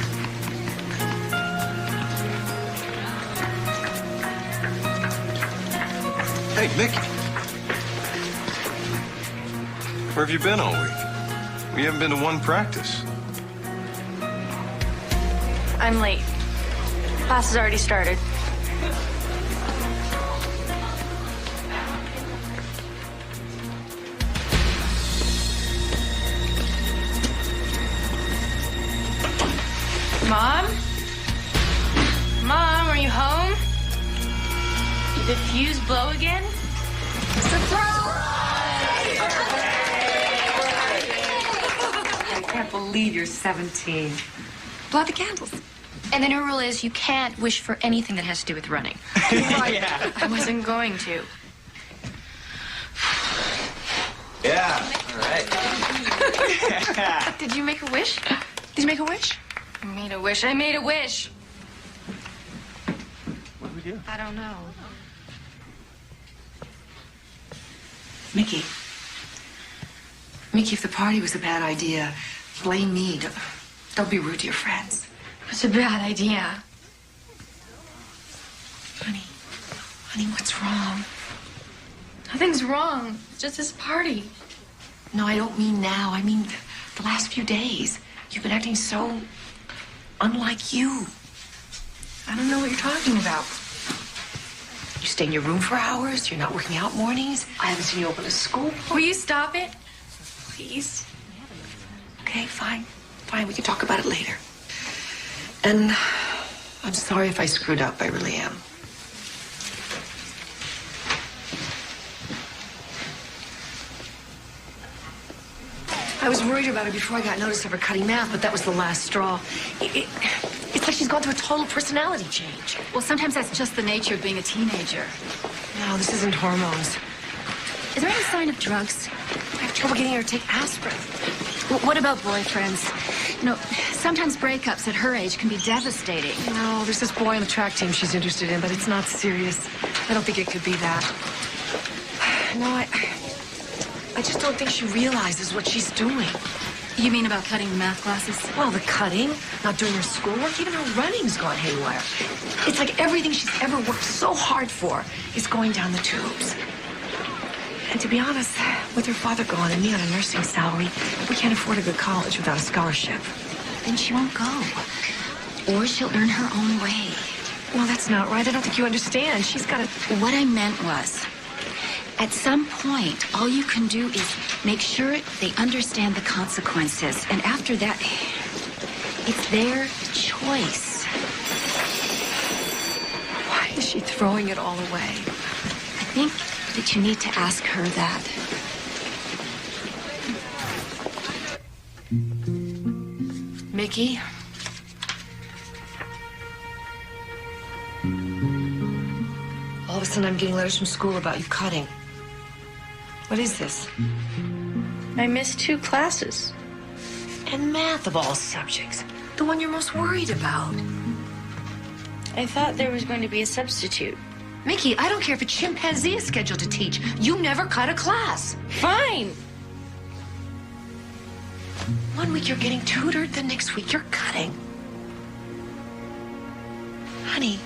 [SPEAKER 2] Hey, Mickey! Where have you been all week? We haven't been to one practice.
[SPEAKER 1] I'm late. Class has already started. Mom? Mom, are you home? Did the fuse blow again?
[SPEAKER 3] I can't believe you're 17. Blow out the candles.
[SPEAKER 8] And the new rule is you can't wish for anything that has to do with running.
[SPEAKER 1] Yeah. I wasn't going to.
[SPEAKER 11] Yeah, all right.
[SPEAKER 1] Did you make a wish? Did you make a wish? I made a wish. I made a wish.
[SPEAKER 11] What do we do?
[SPEAKER 1] I don't know.
[SPEAKER 3] Mickey. Mickey, if the party was a bad idea, blame me. Don't be rude to your friends.
[SPEAKER 1] It's a bad idea.
[SPEAKER 3] Honey, what's wrong?
[SPEAKER 1] Nothing's wrong. It's just this party.
[SPEAKER 3] No, I don't mean now. I mean the last few days. You've been acting so unlike you.
[SPEAKER 1] I don't know what you're talking about.
[SPEAKER 3] You stay in your room for hours. You're not working out mornings. I haven't seen you open a school.
[SPEAKER 1] Will you stop it? Please.
[SPEAKER 3] Okay, fine. Fine, we can talk about it later. And I'm sorry if I screwed up. I really am. I was worried about her before I got notice of her cutting math, but that was the last straw. It's like she's gone through a total personality change.
[SPEAKER 8] Well, sometimes that's just the nature of being a teenager.
[SPEAKER 3] No, this isn't hormones.
[SPEAKER 8] Is there any sign of drugs?
[SPEAKER 3] I have trouble getting her to take aspirin.
[SPEAKER 8] What about boyfriends? You know, sometimes breakups at her age can be devastating.
[SPEAKER 3] No, there's this boy on the track team she's interested in, but it's not serious. I don't think it could be that. No, I just don't think she realizes what she's doing.
[SPEAKER 8] You mean about cutting the math classes?
[SPEAKER 3] Well, the cutting, not doing her schoolwork, even her running's gone haywire. It's like everything she's ever worked so hard for is going down the tubes. And to be honest, with her father gone and me on a nursing salary, we can't afford a good college without a scholarship.
[SPEAKER 8] Then she won't go. Or she'll earn her own way.
[SPEAKER 3] Well, that's not right. I don't think you understand. She's got to...
[SPEAKER 8] What I meant was, at some point, all you can do is make sure they understand the consequences. And after that, it's their choice.
[SPEAKER 3] Why is she throwing it all away?
[SPEAKER 8] I think that you need to ask her that.
[SPEAKER 3] Mickey? All of a sudden, I'm getting letters from school about you cutting. What is this?
[SPEAKER 1] I missed 2 classes.
[SPEAKER 3] And math of all subjects. The one you're most worried about.
[SPEAKER 1] I thought there was going to be a substitute.
[SPEAKER 3] Mickey, I don't care if a chimpanzee is scheduled to teach. You never cut a class.
[SPEAKER 1] Fine.
[SPEAKER 3] One week you're getting tutored, the next week you're cutting. Honey,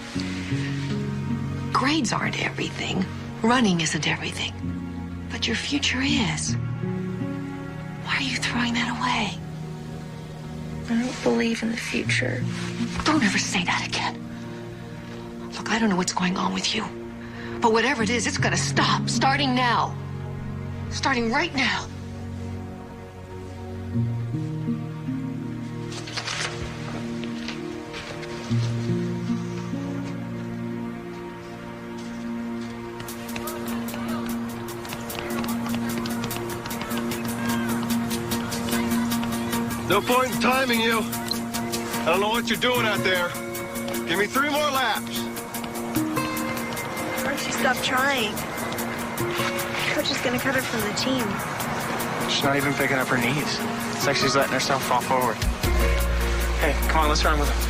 [SPEAKER 3] grades aren't everything. Running isn't everything. But your future is. Why are you throwing that away?
[SPEAKER 1] I don't believe in the future.
[SPEAKER 3] Don't ever say that again. Look, I don't know what's going on with you. But whatever it is, it's gonna stop. Starting now. Starting right now.
[SPEAKER 2] No point in timing you. I don't know what you're doing out there. Give me 3 more laps.
[SPEAKER 5] Or she stopped trying. Coach is gonna cut her from the team.
[SPEAKER 11] She's not even picking up her knees. It's like she's letting herself fall forward. Hey, come on, let's run with her.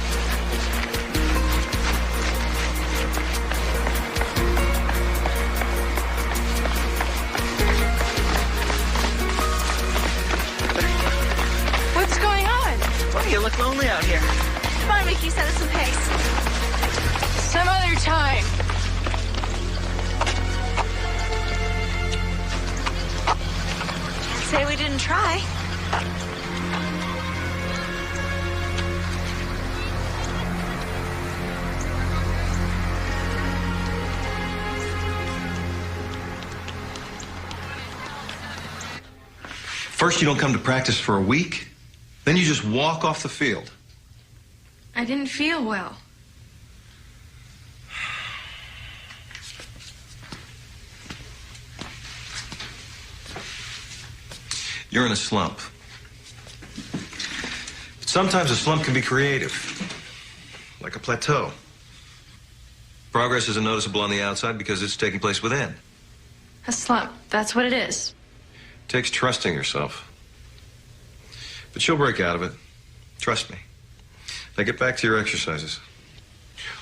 [SPEAKER 12] Boy, you look lonely out here. Come on, Mickey, set us some pace.
[SPEAKER 1] Some other time.
[SPEAKER 12] Can't say we didn't try.
[SPEAKER 2] First, you don't come to practice for a week, then you just walk off the field.
[SPEAKER 1] I didn't feel well.
[SPEAKER 2] You're in a slump. But sometimes a slump can be creative, like a plateau. Progress isn't noticeable on the outside because it's taking place within.
[SPEAKER 1] A slump, that's what it is.
[SPEAKER 2] It takes trusting yourself. But you'll break out of it. Trust me. Now get back to your exercises.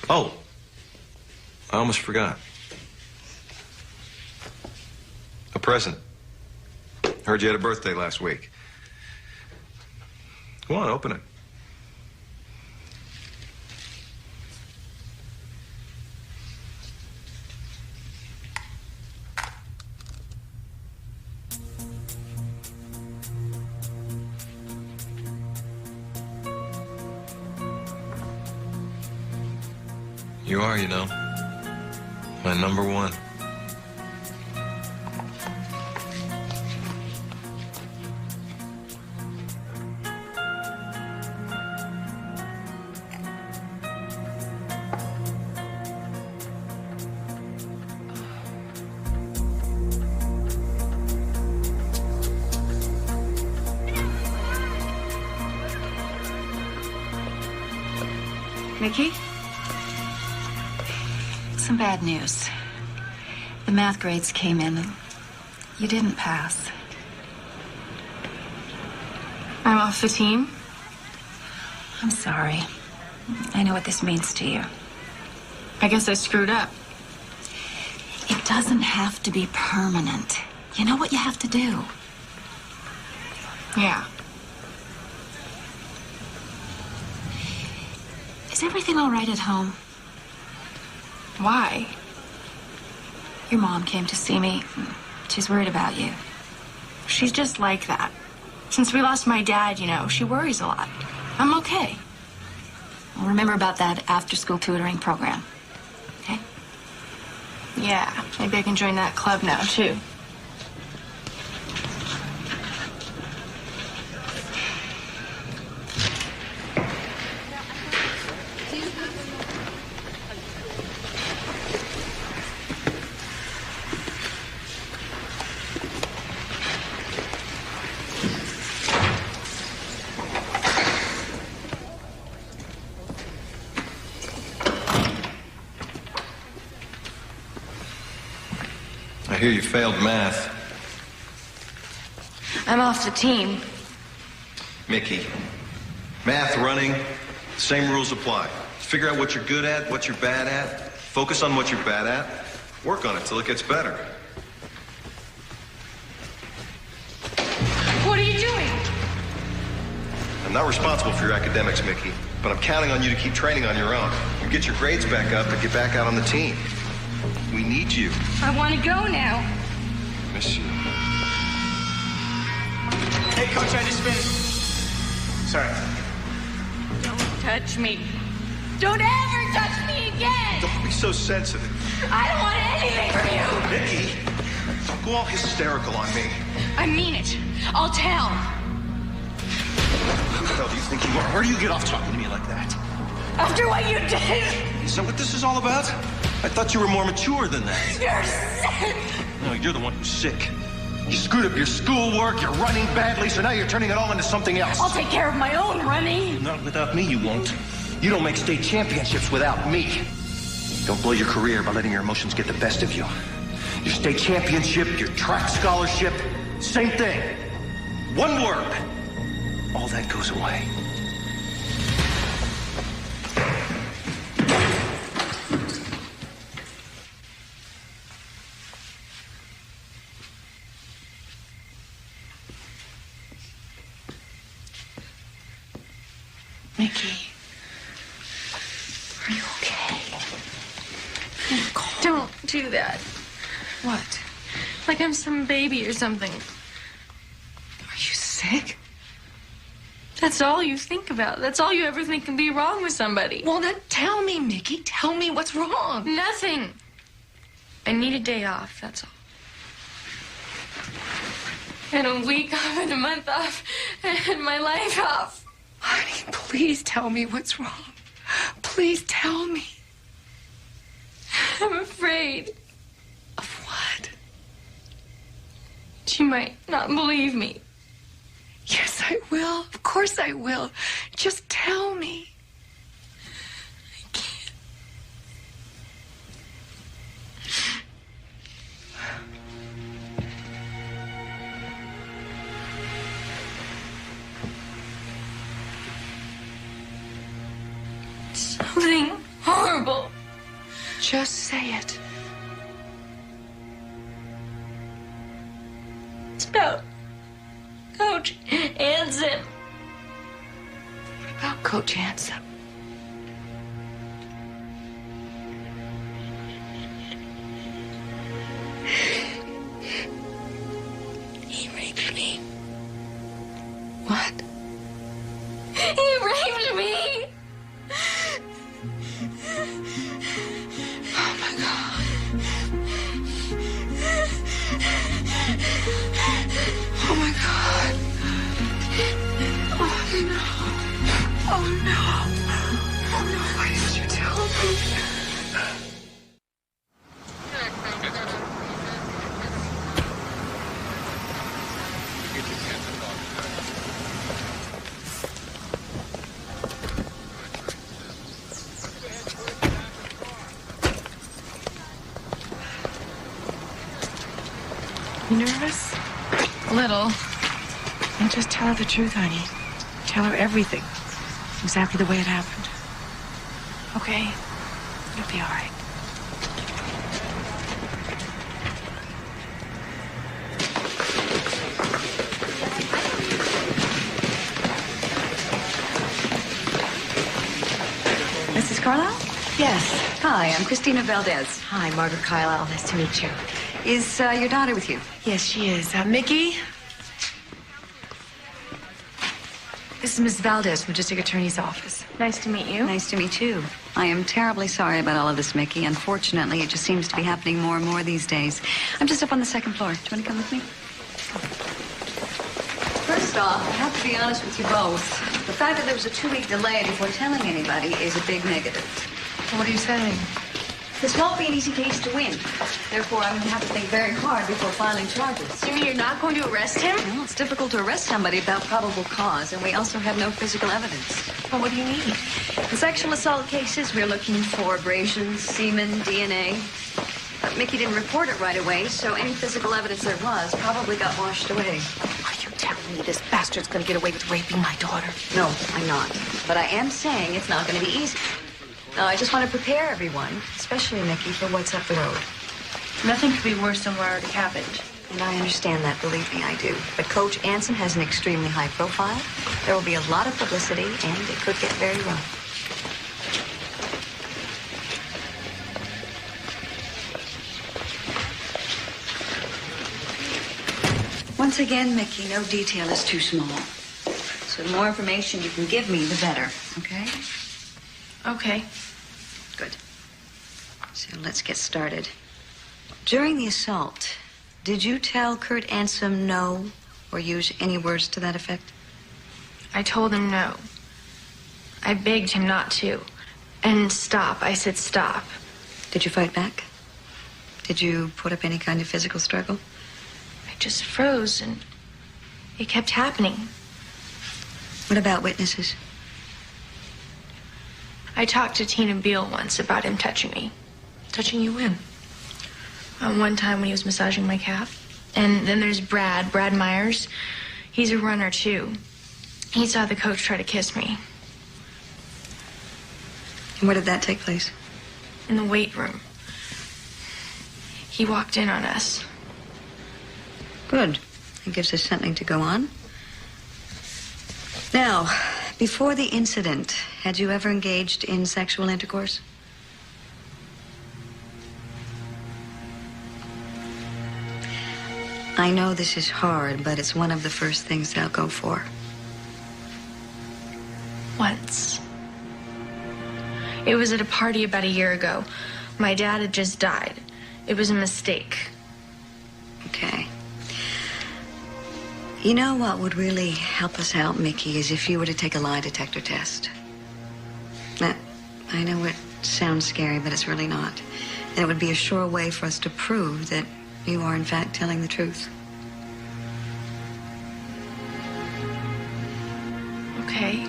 [SPEAKER 2] Oh, I almost forgot. A present. Heard you had a birthday last week. Go on, open it. You are, you know, my number one.
[SPEAKER 13] Mickey? Some bad news. The math grades came in and you didn't pass.
[SPEAKER 1] I'm off the team?
[SPEAKER 13] I'm sorry. I know what this means to you.
[SPEAKER 1] I guess I screwed up.
[SPEAKER 13] It doesn't have to be permanent. You know what you have to do.
[SPEAKER 1] Yeah.
[SPEAKER 13] Is everything all right at home?
[SPEAKER 1] Why?
[SPEAKER 13] Your mom came to see me. She's worried about you.
[SPEAKER 1] She's just like that. Since we lost my dad, you know, she worries a lot. I'm okay.
[SPEAKER 13] Well, remember about that after-school tutoring program, okay?
[SPEAKER 1] Yeah, maybe I can join that club now, too.
[SPEAKER 2] I hear you failed math.
[SPEAKER 1] I'm off the team.
[SPEAKER 2] Mickey, math, running, same rules apply. Figure out what you're good at, what you're bad at. Focus on what you're bad at. Work on it till it gets better.
[SPEAKER 1] What are you doing?
[SPEAKER 2] I'm not responsible for your academics, Mickey, but I'm counting on you to keep training on your own. You get your grades back up and get back out on the team. We need you.
[SPEAKER 1] I want to go now.
[SPEAKER 2] Miss you.
[SPEAKER 11] Hey, Coach, I just finished. Sorry.
[SPEAKER 1] Don't touch me. Don't ever touch me again!
[SPEAKER 2] Don't be so sensitive.
[SPEAKER 1] I don't want anything from you!
[SPEAKER 2] Mickey, don't go all hysterical on me.
[SPEAKER 1] I mean it. I'll tell.
[SPEAKER 2] Who the hell do you think you are? Where do you get off talking to me like that?
[SPEAKER 1] After what you did!
[SPEAKER 2] Is that what this is all about? I thought you were more mature than that.
[SPEAKER 1] You're sick!
[SPEAKER 2] No, you're the one who's sick. You screwed up your schoolwork, you're running badly, so now you're turning it all into something else.
[SPEAKER 1] I'll take care of my own running.
[SPEAKER 2] Not without me, you won't. You don't make state championships without me. Don't blow your career by letting your emotions get the best of you. Your state championship, your track scholarship, same thing. One word. All that goes away.
[SPEAKER 3] Mickey, are you okay?
[SPEAKER 1] Don't do that.
[SPEAKER 3] What?
[SPEAKER 1] Like I'm some baby or something.
[SPEAKER 3] Are you sick?
[SPEAKER 1] That's all you think about. That's all you ever think can be wrong with somebody.
[SPEAKER 3] Well, then tell me, Mickey. Tell me what's wrong.
[SPEAKER 1] Nothing. I need a day off, that's all. And a week off and a month off and my life off.
[SPEAKER 3] Honey, please tell me what's wrong. Please tell me.
[SPEAKER 1] I'm afraid.
[SPEAKER 3] Of what?
[SPEAKER 1] She might not believe me.
[SPEAKER 3] Yes, I will. Of course I will. Just tell me.
[SPEAKER 1] I can't. Something horrible.
[SPEAKER 3] Just say it.
[SPEAKER 1] It's about Coach Anson.
[SPEAKER 3] What about Coach Anson?
[SPEAKER 1] He raped me.
[SPEAKER 3] What?
[SPEAKER 1] He raped me!
[SPEAKER 3] Oh, my God. Oh, my God. Oh, no. Oh, no. Oh, no. Why didn't you tell me? You nervous?
[SPEAKER 1] A little.
[SPEAKER 3] And just tell her the truth, honey. Tell her everything. Exactly the way it happened.
[SPEAKER 1] Okay.
[SPEAKER 3] You'll be all right.
[SPEAKER 13] Mrs. Carlisle?
[SPEAKER 3] Yes.
[SPEAKER 13] Hi, I'm Christina Valdez.
[SPEAKER 3] Hi, Margaret Carlisle. Nice to meet you.
[SPEAKER 13] Is your daughter with you?
[SPEAKER 3] Yes, she is. Mickey? This is Miss Valdez from the District Attorney's Office.
[SPEAKER 1] Nice to meet you.
[SPEAKER 13] Nice to meet you. I am terribly sorry about all of this, Mickey. Unfortunately, it just seems to be happening more and more these days. I'm just up on the second floor. Do you want to come with me? First off, I have to be honest with you both. The fact that there was a 2-week delay before telling anybody is a big negative.
[SPEAKER 3] What are you saying?
[SPEAKER 13] This won't be an easy case to win. Therefore, I'm going to have to think very hard before filing charges.
[SPEAKER 1] You mean you're not going to arrest him?
[SPEAKER 13] Well, it's difficult to arrest somebody without probable cause, and we also have no physical evidence.
[SPEAKER 3] Well, what do you need?
[SPEAKER 13] In sexual assault cases, we're looking for abrasions, semen, DNA. But Mickey didn't report it right away, so any physical evidence there was probably got washed away.
[SPEAKER 3] Are you telling me this bastard's going to get away with raping my daughter?
[SPEAKER 13] No, I'm not. But I am saying it's not going to be easy. I just want to prepare everyone, especially Mickey, for what's up the road.
[SPEAKER 1] Nothing could be worse than what already happened.
[SPEAKER 13] And I understand that, believe me, I do. But Coach Anson has an extremely high profile. There will be a lot of publicity, and it could get very rough. Once again, Mickey, no detail is too small. So the more information you can give me, the better, okay?
[SPEAKER 1] Okay.
[SPEAKER 13] Good. So let's get started. During the assault, did you tell Kurt Anson no or use any words to that effect?
[SPEAKER 1] I told him no. I begged him not to. And stop. I said stop.
[SPEAKER 13] Did you fight back? Did you put up any kind of physical struggle?
[SPEAKER 1] I just froze and it kept happening.
[SPEAKER 13] What about witnesses?
[SPEAKER 1] I talked to Tina Beale once about him touching me.
[SPEAKER 3] Touching you when?
[SPEAKER 1] One time when he was massaging my calf. And then there's Brad Myers. He's a runner, too. He saw the coach try to kiss me.
[SPEAKER 13] And where did that take place?
[SPEAKER 1] In the weight room. He walked in on us.
[SPEAKER 13] Good. It gives us something to go on. Now, Before the incident, had you ever engaged in sexual intercourse? I know this is hard, but it's one of the first things they'll go for.
[SPEAKER 1] Once. It was at a party about a year ago. My dad had just died. It was a mistake.
[SPEAKER 13] Okay. You know what would really help us out, Mickey, is if you were to take a lie detector test. Now, I know it sounds scary, but it's really not. And it would be a sure way for us to prove that you are, in fact, telling the truth.
[SPEAKER 1] Okay.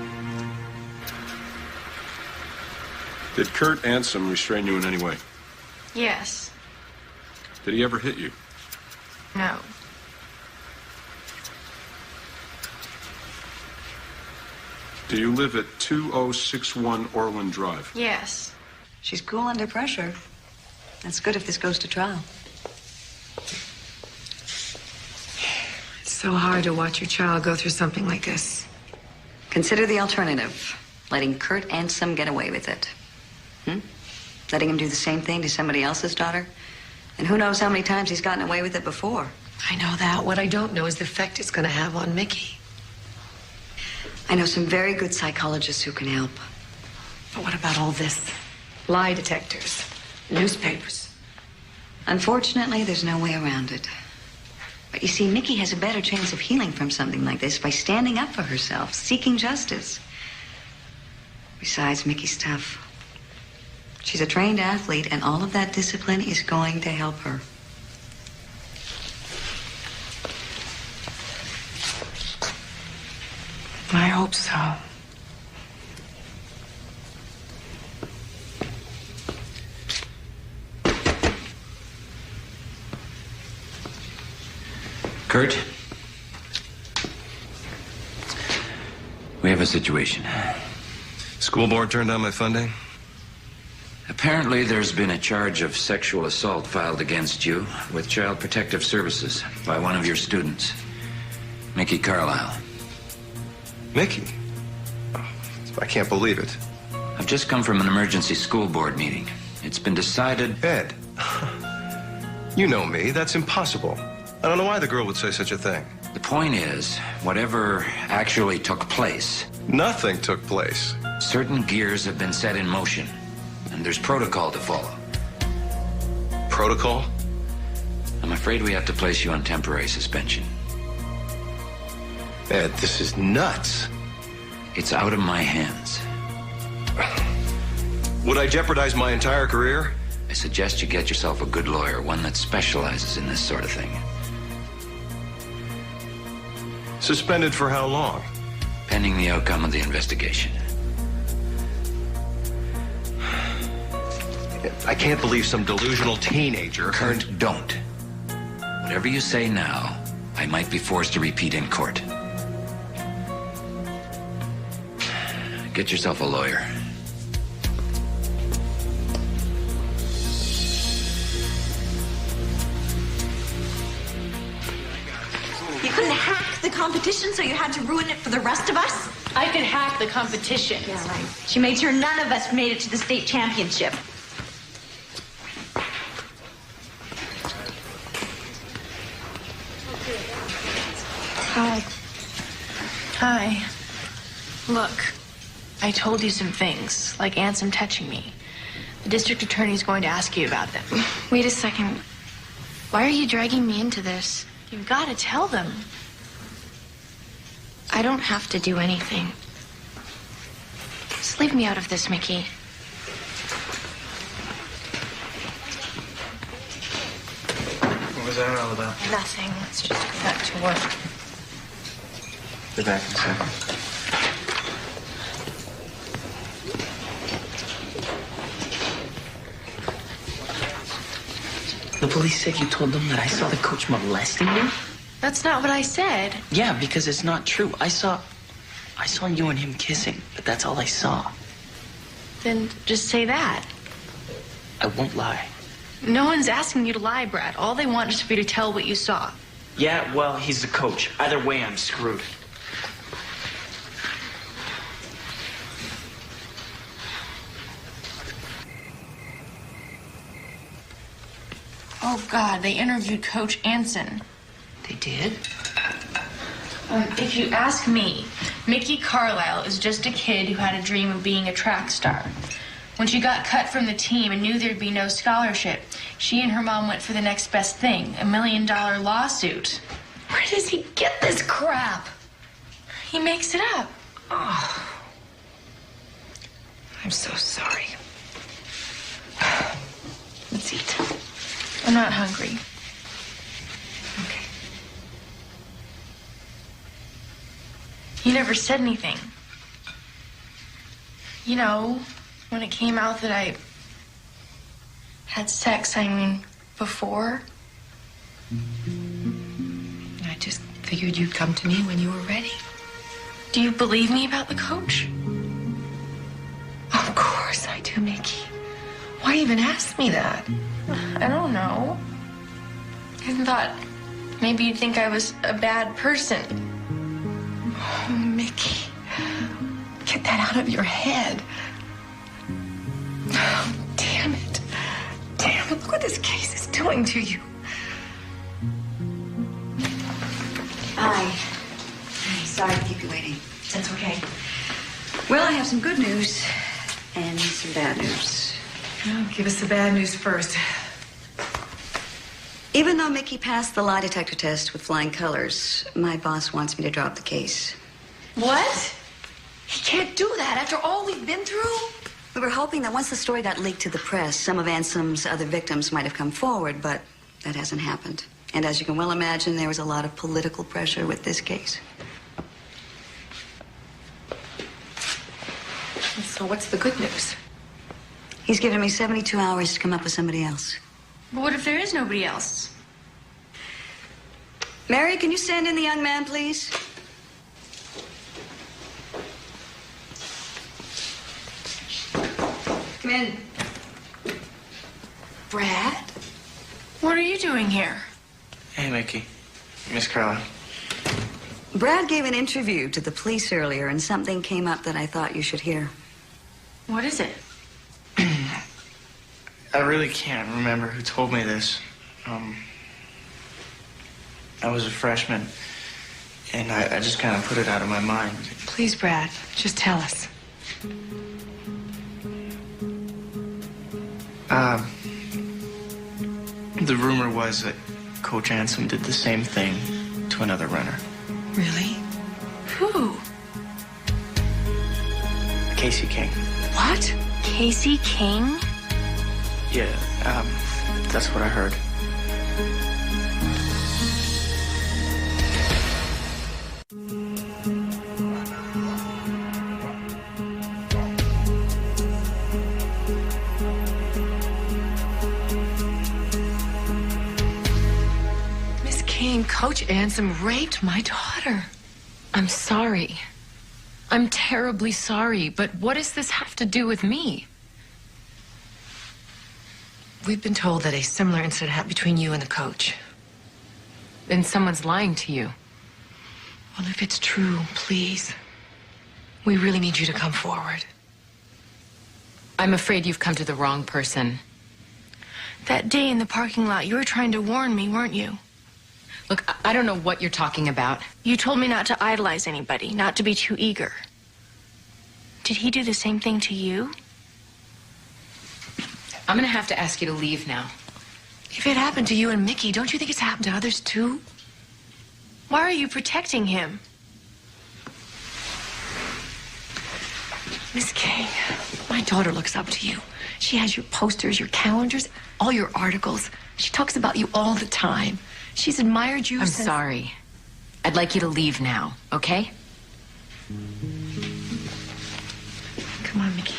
[SPEAKER 6] Did Kurt Ansom restrain you in any way?
[SPEAKER 1] Yes.
[SPEAKER 6] Did he ever hit you?
[SPEAKER 1] No.
[SPEAKER 6] Do you live at 2061 Orland Drive?
[SPEAKER 1] Yes.
[SPEAKER 13] She's cool under pressure. That's good if this goes to trial.
[SPEAKER 3] It's so hard to watch your child go through something like this.
[SPEAKER 13] Consider the alternative. Letting Kurt Ansom get away with it. Letting him do the same thing to somebody else's daughter? And who knows how many times he's gotten away with it before.
[SPEAKER 3] I know that. What I don't know is the effect it's going to have on Mickey.
[SPEAKER 13] I know some very good psychologists who can help.
[SPEAKER 3] But what about all this? Lie detectors, newspapers.
[SPEAKER 13] Unfortunately, there's no way around it. But you see, Mickey has a better chance of healing from something like this by standing up for herself, seeking justice. Besides, Mickey's tough. She's a trained athlete, and all of that discipline is going to help her.
[SPEAKER 3] I hope so.
[SPEAKER 9] Kurt? We have a situation.
[SPEAKER 2] School board turned down my funding?
[SPEAKER 9] Apparently, there's been a charge of sexual assault filed against you with Child Protective Services by one of your students, Mickey Carlisle.
[SPEAKER 2] Mickey? Oh, I can't believe it.
[SPEAKER 9] I've just come from an emergency school board meeting. It's been decided...
[SPEAKER 2] Ed, you know me. That's impossible. I don't know why the girl would say such a thing.
[SPEAKER 9] The point is, whatever actually took place...
[SPEAKER 2] Nothing took place.
[SPEAKER 9] Certain gears have been set in motion, and there's protocol to follow.
[SPEAKER 2] Protocol?
[SPEAKER 9] I'm afraid we have to place you on temporary suspension.
[SPEAKER 2] Ed, this is nuts.
[SPEAKER 9] It's out of my hands.
[SPEAKER 2] Would I jeopardize my entire career?
[SPEAKER 9] I suggest you get yourself a good lawyer, one that specializes in this sort of thing.
[SPEAKER 2] Suspended for how long?
[SPEAKER 9] Pending the outcome of the investigation.
[SPEAKER 2] I can't believe some delusional teenager...
[SPEAKER 9] Kurt, don't. Whatever you say now, I might be forced to repeat in court. Get yourself a lawyer.
[SPEAKER 12] You couldn't hack the competition, so you had to ruin it for the rest of us?
[SPEAKER 1] I could hack the competition.
[SPEAKER 12] Yeah, right. She made sure none of us made it to the state championship.
[SPEAKER 1] Hi. Hi. Look, I told you some things, like Ansom touching me. The district attorney's going to ask you about them.
[SPEAKER 8] Wait a second. Why are you dragging me into this?
[SPEAKER 1] You've got to tell them.
[SPEAKER 8] I don't have to do anything. Just leave me out of this, Mickey.
[SPEAKER 11] What was that all about?
[SPEAKER 1] Nothing. Let's just go back to work.
[SPEAKER 11] Be back in a second.
[SPEAKER 7] The police said you told them that I saw the coach molesting you?
[SPEAKER 1] That's not what I said.
[SPEAKER 7] Yeah, because it's not true. I saw you and him kissing, but that's all I saw.
[SPEAKER 1] Then just say that.
[SPEAKER 7] I won't lie.
[SPEAKER 1] No one's asking you to lie, Brad. All they want is for you to tell what you saw.
[SPEAKER 7] Yeah, well, he's the coach. Either way, I'm screwed.
[SPEAKER 1] Oh, God, they interviewed Coach Anson.
[SPEAKER 3] They did?
[SPEAKER 1] If you ask me, Mickey Carlisle is just a kid who had a dream of being a track star. When she got cut from the team and knew there'd be no scholarship, she and her mom went for the next best thing, $1 million lawsuit.
[SPEAKER 3] Where does he get this crap?
[SPEAKER 1] He makes it up.
[SPEAKER 3] Oh. I'm so sorry. Let's eat.
[SPEAKER 1] I'm not hungry.
[SPEAKER 3] Okay.
[SPEAKER 1] You never said anything. You know, when it came out that I had sex, I mean, before.
[SPEAKER 3] I just figured you'd come to me when you were ready.
[SPEAKER 1] Do you believe me about the coach?
[SPEAKER 3] Of course I do, Mickey. Why even ask me that?
[SPEAKER 1] I don't know. I thought maybe you'd think I was a bad person.
[SPEAKER 3] Oh, Mickey. Get that out of your head. Oh, damn it. Damn it. Look what this case is doing to you.
[SPEAKER 13] Hi. Sorry to keep you waiting.
[SPEAKER 3] That's okay.
[SPEAKER 13] Well, I have some good news and some bad news.
[SPEAKER 3] Oh, give us the bad news first.
[SPEAKER 13] Even though Mickey passed the lie detector test with flying colors, my boss wants me to drop the case.
[SPEAKER 3] What? He can't do that after all we've been through?
[SPEAKER 13] We were hoping that once the story got leaked to the press, some of Ansom's other victims might have come forward, but that hasn't happened. And as you can well imagine, there was a lot of political pressure with this case.
[SPEAKER 3] So what's the good news?
[SPEAKER 13] He's given me 72 hours to come up with somebody else.
[SPEAKER 1] But what if there is nobody else?
[SPEAKER 13] Mary, can you stand in the young man, please? Come in.
[SPEAKER 1] Brad? What are you doing here?
[SPEAKER 11] Hey, Mickey. Miss Carlisle.
[SPEAKER 13] Brad gave an interview to the police earlier, and something came up that I thought you should hear.
[SPEAKER 1] What is it?
[SPEAKER 11] I really can't remember who told me this. I was a freshman, and I just kind of put it out of my mind.
[SPEAKER 3] Please, Brad, just tell us.
[SPEAKER 11] The rumor was that Coach Anson did the same thing to another runner.
[SPEAKER 3] Really?
[SPEAKER 1] Who?
[SPEAKER 11] Casey King.
[SPEAKER 3] What?
[SPEAKER 1] Casey King?
[SPEAKER 11] Yeah, that's what I heard.
[SPEAKER 3] Miss King, Coach Anson raped my daughter.
[SPEAKER 10] I'm sorry. I'm terribly sorry, but what does this have to do with me?
[SPEAKER 3] We've been told that a similar incident happened between you and the coach.
[SPEAKER 10] Then someone's lying to you.
[SPEAKER 3] Well, if it's true, please. We really need you to come forward.
[SPEAKER 10] I'm afraid you've come to the wrong person.
[SPEAKER 1] That day in the parking lot, you were trying to warn me, weren't you?
[SPEAKER 10] Look, I don't know what you're talking about.
[SPEAKER 1] You told me not to idolize anybody, not to be too eager. Did he do the same thing to you?
[SPEAKER 10] I'm gonna have to ask you to leave now.
[SPEAKER 3] If it happened to you and Mickey, don't you think it's happened to others too?
[SPEAKER 1] Why are you protecting him?
[SPEAKER 3] Miss King, my daughter looks up to you. She has your posters, your calendars, all your articles. She talks about you all the time. She's admired you
[SPEAKER 10] I'm
[SPEAKER 3] since...
[SPEAKER 10] sorry. I'd like you to leave now, okay?
[SPEAKER 3] Come on, Mickey.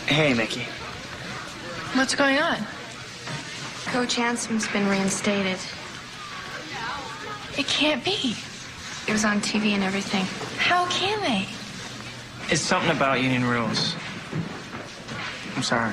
[SPEAKER 11] Hey, Mickey.
[SPEAKER 1] What's going on?
[SPEAKER 5] Coach Ansom's been reinstated.
[SPEAKER 1] It can't be.
[SPEAKER 5] It was on TV and everything.
[SPEAKER 1] How can they?
[SPEAKER 11] It's something about union rules. I'm sorry.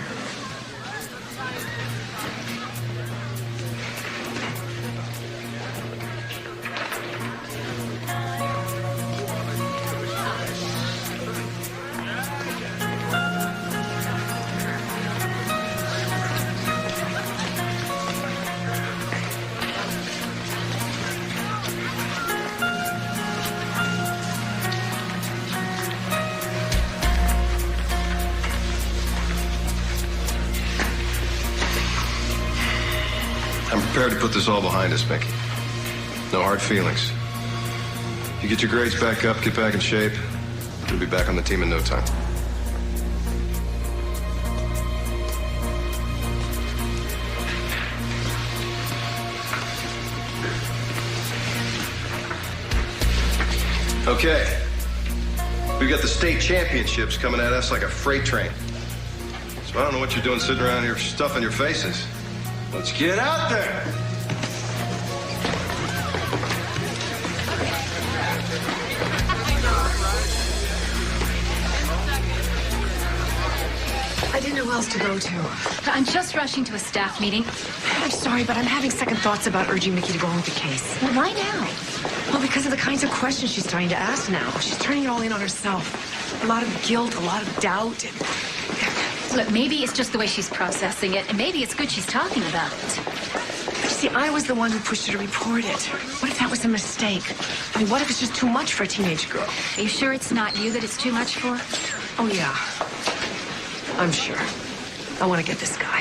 [SPEAKER 2] I'm prepared to put this all behind us, Mickey. No hard feelings. You get your grades back up, get back in shape, you'll be back on the team in no time. Okay. We've got the state championships coming at us like a freight train. So I don't know what you're doing sitting around here stuffing your faces. Let's get out there!
[SPEAKER 3] I didn't know who else to go to.
[SPEAKER 8] I'm just rushing to a staff meeting.
[SPEAKER 3] I'm sorry, but I'm having second thoughts about urging Mickey to go on with the case.
[SPEAKER 8] Well, why now?
[SPEAKER 3] Well, because of the kinds of questions she's starting to ask now. She's turning it all in on herself. A lot of guilt, a lot of doubt.
[SPEAKER 8] Look, maybe it's just the way she's processing it, and maybe it's good she's talking about it.
[SPEAKER 3] But you see, I was the one who pushed her to report it. What if that was a mistake? I mean, what if it's just too much for a teenage girl?
[SPEAKER 8] Are you sure it's not you that it's too much for?
[SPEAKER 3] Oh, yeah. I'm sure. I want to get this guy.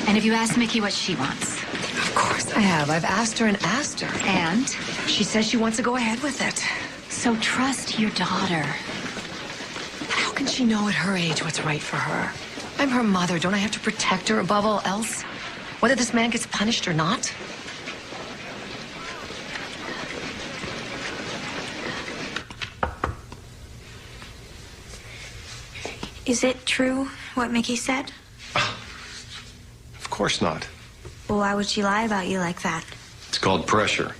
[SPEAKER 8] And have you asked Mickey what she wants?
[SPEAKER 3] Of course I have. I've asked her and asked her.
[SPEAKER 8] And?
[SPEAKER 3] She says she wants to go ahead with it.
[SPEAKER 8] So trust your daughter.
[SPEAKER 3] How can she know at her age what's right for her? I'm her mother. Don't I have to protect her above all else? Whether this man gets punished or not?
[SPEAKER 5] Is it true what Mickey said?
[SPEAKER 2] Of course not.
[SPEAKER 5] Well, why would she lie about you like that?
[SPEAKER 2] It's called pressure.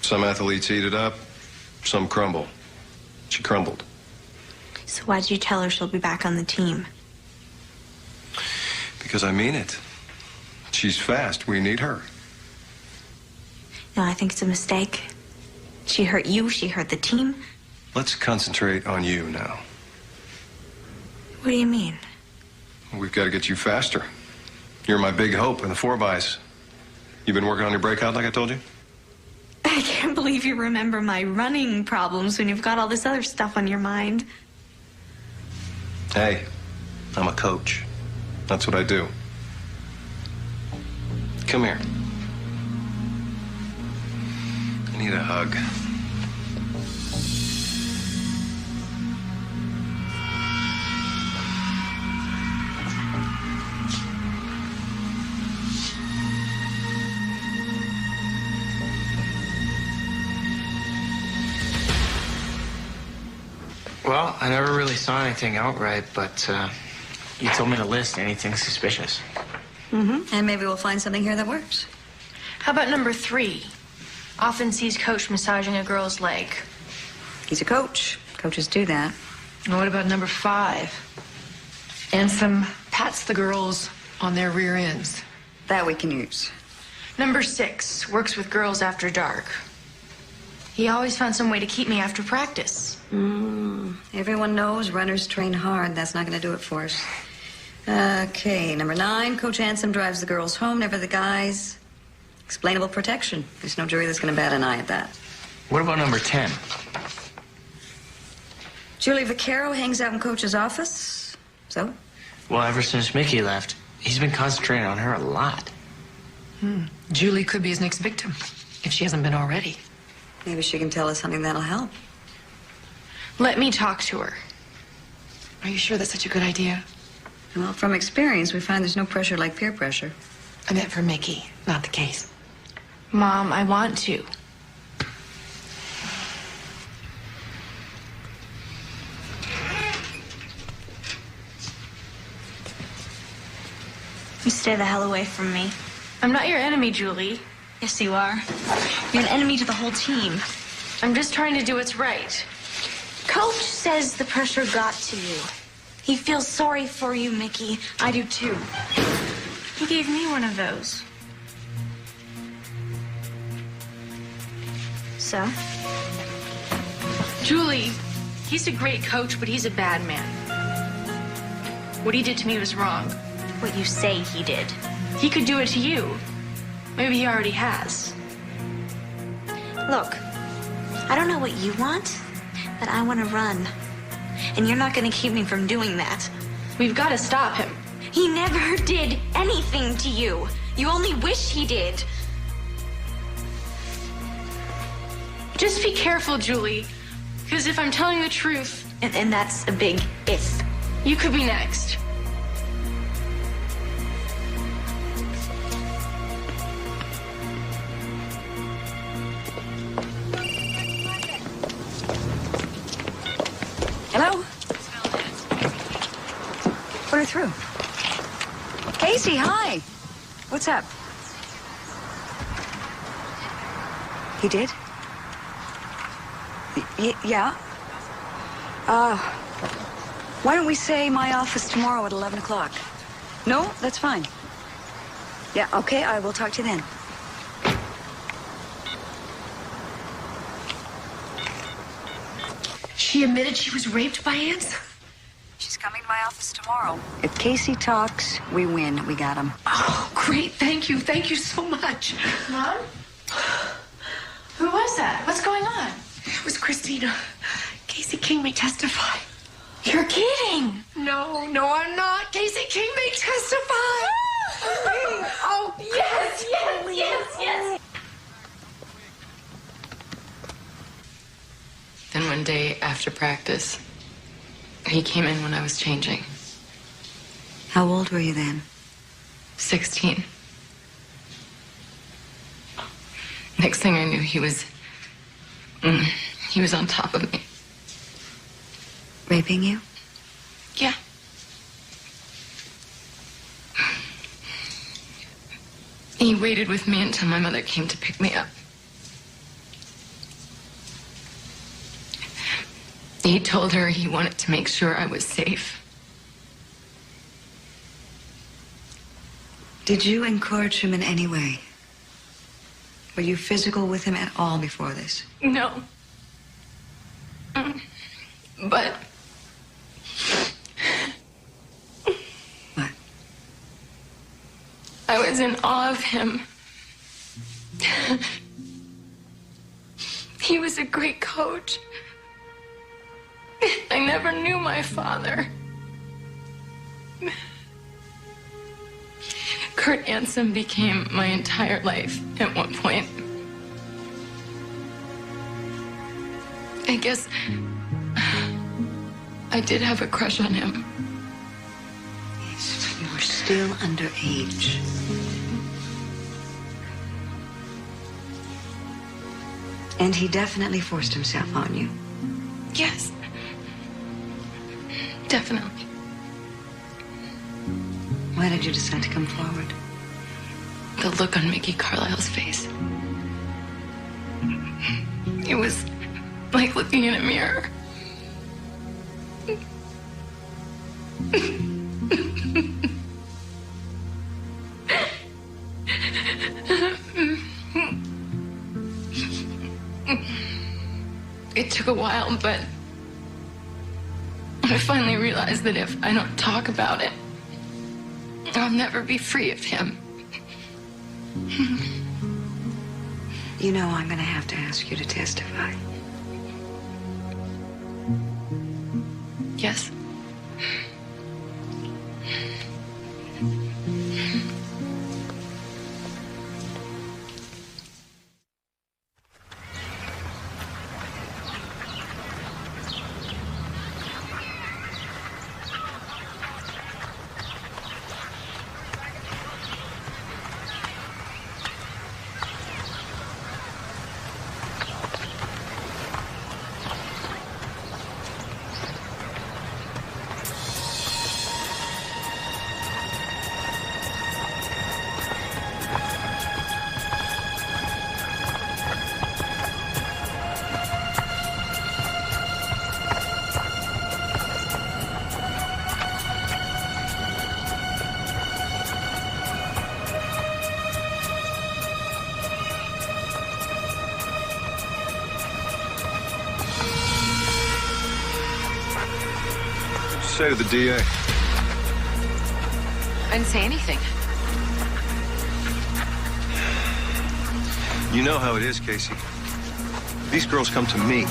[SPEAKER 2] Some athletes eat it up, some crumble. She crumbled.
[SPEAKER 5] So why'd you tell her she'll be back on the team?
[SPEAKER 2] Because I mean it. She's fast. We need her.
[SPEAKER 5] No, I think it's a mistake. She hurt you, she hurt the team.
[SPEAKER 2] Let's concentrate on you now.
[SPEAKER 5] What do you mean?
[SPEAKER 2] We've got to get you faster. You're my big hope in the 4-bys. You been working on your breakout like I told you?
[SPEAKER 5] I can't believe you remember my running problems when you've got all this other stuff on your mind.
[SPEAKER 2] Hey, I'm a coach. That's what I do. Come here. I need a hug.
[SPEAKER 11] Well, I never really saw anything outright, but you told me to list anything suspicious.
[SPEAKER 13] Mm-hmm. And maybe we'll find something here that works.
[SPEAKER 1] How about number 3? Often sees coach massaging a girl's leg.
[SPEAKER 13] He's a coach. Coaches do that.
[SPEAKER 3] And what about number 5? Ansem pats the girls on their rear ends.
[SPEAKER 13] That we can use.
[SPEAKER 1] Number 6, works with girls after dark. He always found some way to keep me after practice.
[SPEAKER 13] Everyone knows runners train hard. That's not going to do it for us. Okay, number 9, Coach Ansem drives the girls home, never the guys. Explainable protection. There's no jury that's going to bat an eye at that.
[SPEAKER 11] What about number 10?
[SPEAKER 13] Julie Vaccaro hangs out in Coach's office. So?
[SPEAKER 11] Well, ever since Mickey left, he's been concentrating on her a lot.
[SPEAKER 3] Julie could be his next victim, if she hasn't been already.
[SPEAKER 13] Maybe she can tell us something that'll help.
[SPEAKER 1] Let me talk to her.
[SPEAKER 3] Are you sure that's such a good idea?
[SPEAKER 13] Well, from experience, we find there's no pressure like peer pressure.
[SPEAKER 3] I meant for Mickey, not the case.
[SPEAKER 1] Mom, I want to.
[SPEAKER 5] You stay the hell away from me.
[SPEAKER 1] I'm not your enemy, Julie.
[SPEAKER 5] Yes, you are. You're an enemy to the whole team.
[SPEAKER 1] I'm just trying to do what's right.
[SPEAKER 5] Coach says the pressure got to you. He feels sorry for you, Mickey. I do too. He gave me one of those. So?
[SPEAKER 1] Julie, he's a great coach, but he's a bad man. What he did to me was wrong.
[SPEAKER 5] What you say he did.
[SPEAKER 1] He could do it to you. Maybe he already has.
[SPEAKER 5] Look, I don't know what you want, but I want to run. And you're not going to keep me from doing that.
[SPEAKER 1] We've got to stop him.
[SPEAKER 5] He never did anything to you. You only wish he did.
[SPEAKER 1] Just be careful, Julie. Because if I'm telling the truth...
[SPEAKER 5] And that's a big if.
[SPEAKER 1] You could be next.
[SPEAKER 13] Hello? Put her through. Casey, hi. What's up? He did? Yeah. Why don't we say my office tomorrow at 11 o'clock? No, that's fine. Yeah, okay, I will talk to you then.
[SPEAKER 3] She admitted she was raped by ants?
[SPEAKER 13] She's coming to my office tomorrow. If Casey talks, we win. We got him.
[SPEAKER 3] Oh, great. Thank you. Thank you so much.
[SPEAKER 1] Mom? Who was that? What's going on?
[SPEAKER 3] It was Christina. Casey King may testify.
[SPEAKER 1] You're kidding.
[SPEAKER 3] No, I'm not. Casey King may testify. Oh,
[SPEAKER 1] yes.
[SPEAKER 10] Then one day after practice, he came in when I was changing.
[SPEAKER 13] How old were you then?
[SPEAKER 10] 16. Next thing I knew, he was on top of me.
[SPEAKER 13] Raping you?
[SPEAKER 10] Yeah. He waited with me until my mother came to pick me up. He told her he wanted to make sure I was safe.
[SPEAKER 13] Did you encourage him in any way? Were you physical with him at all before this?
[SPEAKER 10] No. But...
[SPEAKER 13] What?
[SPEAKER 10] I was in awe of him. He was a great coach. I never knew my father. Kurt Ansom became my entire life at one point. I guess I did have a crush on him.
[SPEAKER 13] Yes, you were still underage. And he definitely forced himself on you.
[SPEAKER 10] Yes. Definitely.
[SPEAKER 13] Why did you decide to come forward?
[SPEAKER 10] The look on Mickey Carlisle's face. It was like looking in a mirror. It took a while, but I finally realized that if I don't talk about it, I'll never be free of him.
[SPEAKER 13] You know, I'm going to have to ask you to testify.
[SPEAKER 10] Yes.
[SPEAKER 2] say to the DA?
[SPEAKER 3] I didn't say anything.
[SPEAKER 2] You know how it is, Casey. These girls come to me.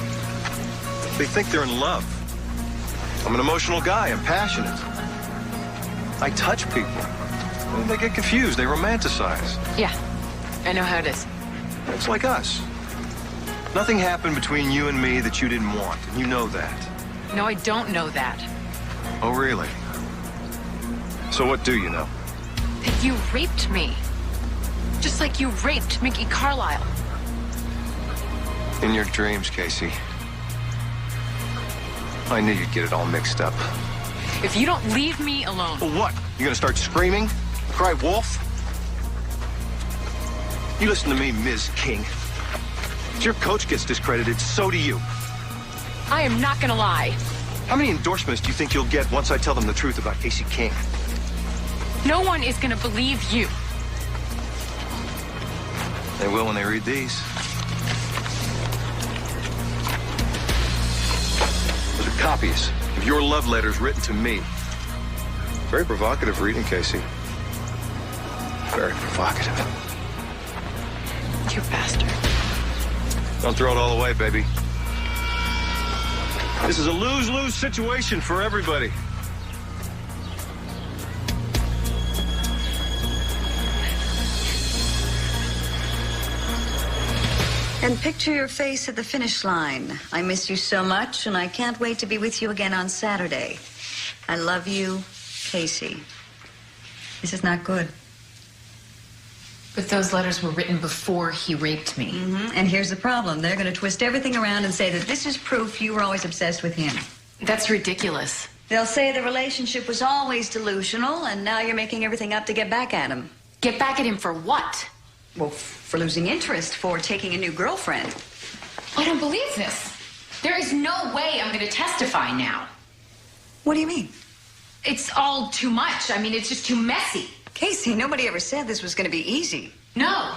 [SPEAKER 2] They think they're in love. I'm an emotional guy. I'm passionate. I touch people. And they get confused. They romanticize.
[SPEAKER 3] Yeah, I know how it is.
[SPEAKER 2] It's like us. Nothing happened between you and me that you didn't want, and you know that.
[SPEAKER 3] No, I don't know that.
[SPEAKER 2] Oh, really? So what do you know?
[SPEAKER 3] That you raped me. Just like you raped Mickey Carlisle.
[SPEAKER 2] In your dreams, Casey. I knew you'd get it all mixed up.
[SPEAKER 3] If you don't leave me alone...
[SPEAKER 2] Well, what? You gonna start screaming? Cry wolf? You listen to me, Ms. King. If your coach gets discredited, so do you.
[SPEAKER 3] I am not gonna lie.
[SPEAKER 2] How many endorsements do you think you'll get once I tell them the truth about Casey King?
[SPEAKER 3] No one is gonna believe you.
[SPEAKER 2] They will when they read these. Those are copies of your love letters written to me. Very provocative reading, Casey. Very provocative.
[SPEAKER 3] You bastard.
[SPEAKER 2] Don't throw it all away, baby. This is a lose-lose situation for everybody.
[SPEAKER 13] And picture your face at the finish line. I miss you so much, and I can't wait to be with you again on Saturday. I love you, Casey. This is not good.
[SPEAKER 3] But those letters were written before he raped me.
[SPEAKER 13] And here's the problem. They're going to twist everything around and say that this is proof you were always obsessed with him.
[SPEAKER 3] That's ridiculous.
[SPEAKER 13] They'll say the relationship was always delusional, and now you're making everything up to get back at him.
[SPEAKER 3] Get back at him for what?
[SPEAKER 13] Well, for losing interest, for taking a new girlfriend.
[SPEAKER 3] I don't believe this. There is no way I'm going to testify now.
[SPEAKER 13] What do you mean?
[SPEAKER 3] It's all too much. I mean, it's just too messy.
[SPEAKER 13] Casey, nobody ever said this was going to be easy.
[SPEAKER 3] No,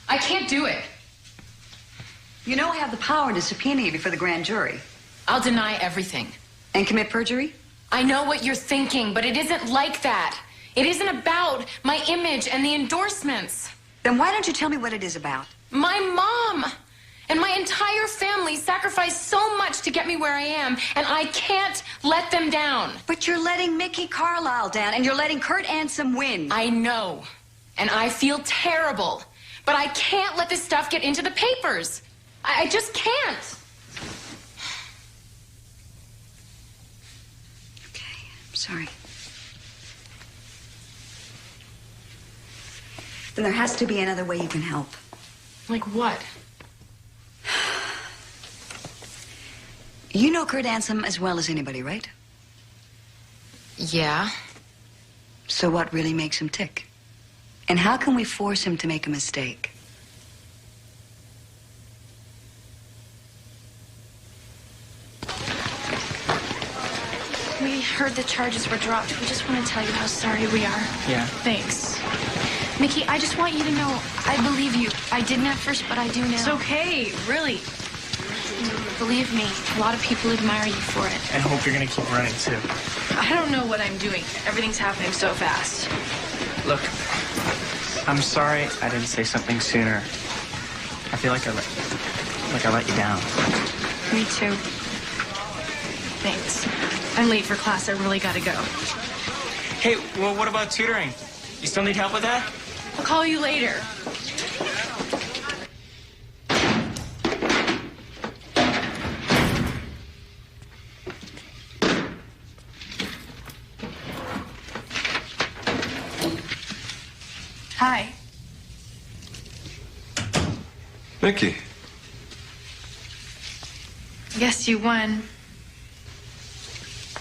[SPEAKER 3] I can't do it.
[SPEAKER 13] You know I have the power to subpoena you before the grand jury.
[SPEAKER 3] I'll deny everything.
[SPEAKER 13] And commit perjury?
[SPEAKER 3] I know what you're thinking, but it isn't like that. It isn't about my image and the endorsements.
[SPEAKER 13] Then why don't you tell me what it is about?
[SPEAKER 3] My mom and my entire family sacrificed so much to get me where I am, and I can't let them down.
[SPEAKER 13] But you're letting Mickey Carlisle down, and you're letting Kurt Ansom win.
[SPEAKER 3] I know, and I feel terrible, but I can't let this stuff get into the papers. I just can't.
[SPEAKER 13] Okay, I'm sorry. Then there has to be another way you can help.
[SPEAKER 3] Like what?
[SPEAKER 13] You know Kurt Ansom as well as anybody, right?
[SPEAKER 3] Yeah.
[SPEAKER 13] So what really makes him tick? And how can we force him to make a mistake?
[SPEAKER 1] We heard the charges were dropped. We just want to tell you how sorry we are.
[SPEAKER 7] Yeah.
[SPEAKER 1] Thanks. Mickey, I just want you to know I believe you. I didn't at first, but I do now.
[SPEAKER 3] It's okay, really.
[SPEAKER 1] Believe me, a lot of people admire you for it.
[SPEAKER 7] I hope you're gonna keep running too.
[SPEAKER 1] I don't know what I'm doing. Everything's happening so fast.
[SPEAKER 7] Look, I'm sorry I didn't say something sooner. I feel like I let you down.
[SPEAKER 1] Me too. Thanks. I'm late for class. I really gotta go.
[SPEAKER 7] Hey, well, what about tutoring? You still need help with that?
[SPEAKER 1] I'll call you later. Hi.
[SPEAKER 2] Mickey.
[SPEAKER 1] Guess you won.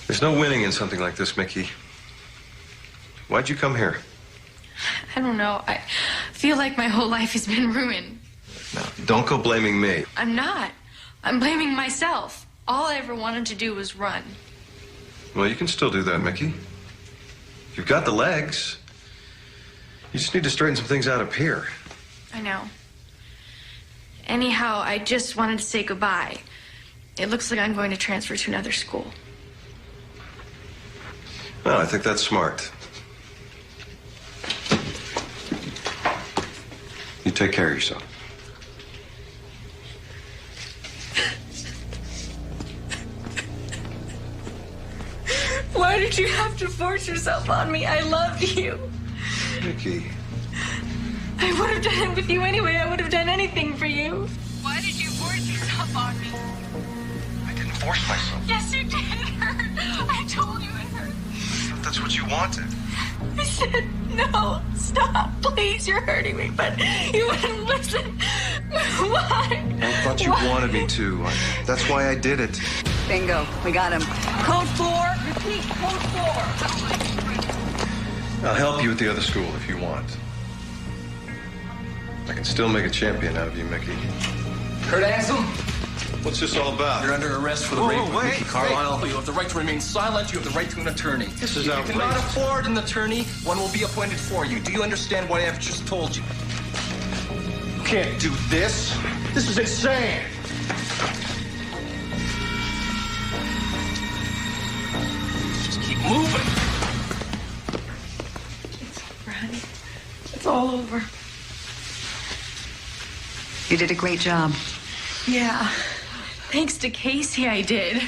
[SPEAKER 2] There's no winning in something like this, Mickey. Why'd you come here?
[SPEAKER 1] I don't know. I feel like my whole life has been ruined.
[SPEAKER 2] Now, don't go blaming me.
[SPEAKER 1] I'm not. I'm blaming myself. All I ever wanted to do was run.
[SPEAKER 2] Well, you can still do that, Mickey. You've got the legs. You just need to straighten some things out up here.
[SPEAKER 1] I know. Anyhow, I just wanted to say goodbye. It looks like I'm going to transfer to another school.
[SPEAKER 2] Well, I think that's smart. You take care of yourself.
[SPEAKER 1] Why did you have to force yourself on me? I loved you.
[SPEAKER 2] Mickey.
[SPEAKER 1] I would have done it with you anyway. I would have done anything for you. Why did you force yourself on me?
[SPEAKER 2] I didn't force myself.
[SPEAKER 1] Yes, you did. It hurt. I told you it hurt.
[SPEAKER 2] That's what you wanted.
[SPEAKER 1] I said, no, stop, please, you're hurting me. But you wouldn't listen. Why?
[SPEAKER 2] I thought you wanted me to. That's why I did it.
[SPEAKER 13] Bingo. We got him. Code 4. Repeat, code 4.
[SPEAKER 2] I'll help you at the other school if you want. I can still make a champion out of you, Mickey.
[SPEAKER 14] Kurt Anselm?
[SPEAKER 2] What's this all about?
[SPEAKER 14] You're under arrest for the rape of Mickey Carlisle. You have the right to remain silent. You have the right to an attorney.
[SPEAKER 2] This is
[SPEAKER 14] if
[SPEAKER 2] outrageous.
[SPEAKER 14] you cannot afford an attorney, one will be appointed for you. Do you understand what I have just told you?
[SPEAKER 2] You can't do this. This is insane.
[SPEAKER 14] Just keep moving.
[SPEAKER 3] It's all over.
[SPEAKER 13] You did a great job.
[SPEAKER 1] Yeah. Thanks to Casey, I did.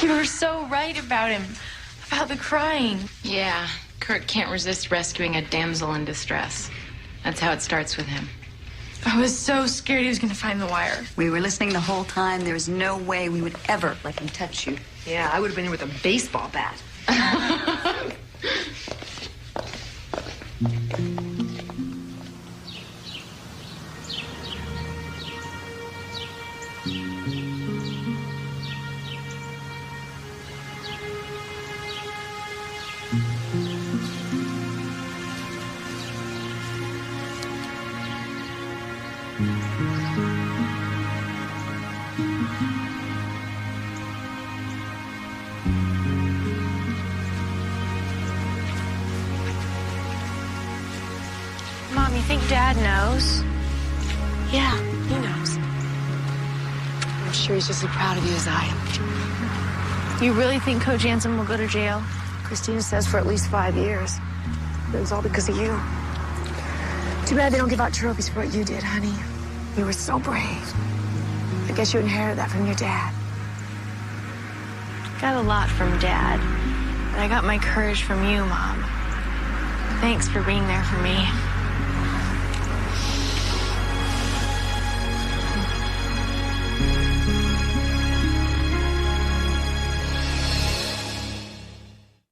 [SPEAKER 1] You were so right about him. About the crying.
[SPEAKER 10] Yeah, Kurt can't resist rescuing a damsel in distress. That's how it starts with him.
[SPEAKER 1] I was so scared he was going to find the wire.
[SPEAKER 13] We were listening the whole time. There was no way we would ever let him touch you.
[SPEAKER 3] Yeah, I would have been in with a baseball bat.
[SPEAKER 1] Mom, you think Dad knows?
[SPEAKER 3] Yeah, he knows. I'm sure he's just as proud of you as I am.
[SPEAKER 1] You really think Coach Anselm will go to jail?
[SPEAKER 15] Christina says for at least 5 years. It was all because of you. Too bad they don't give out trophies for what you did, honey. You were so brave. I guess you inherited that from your dad.
[SPEAKER 1] Got a lot from Dad, but I got my courage from you, Mom. Thanks for being there for me.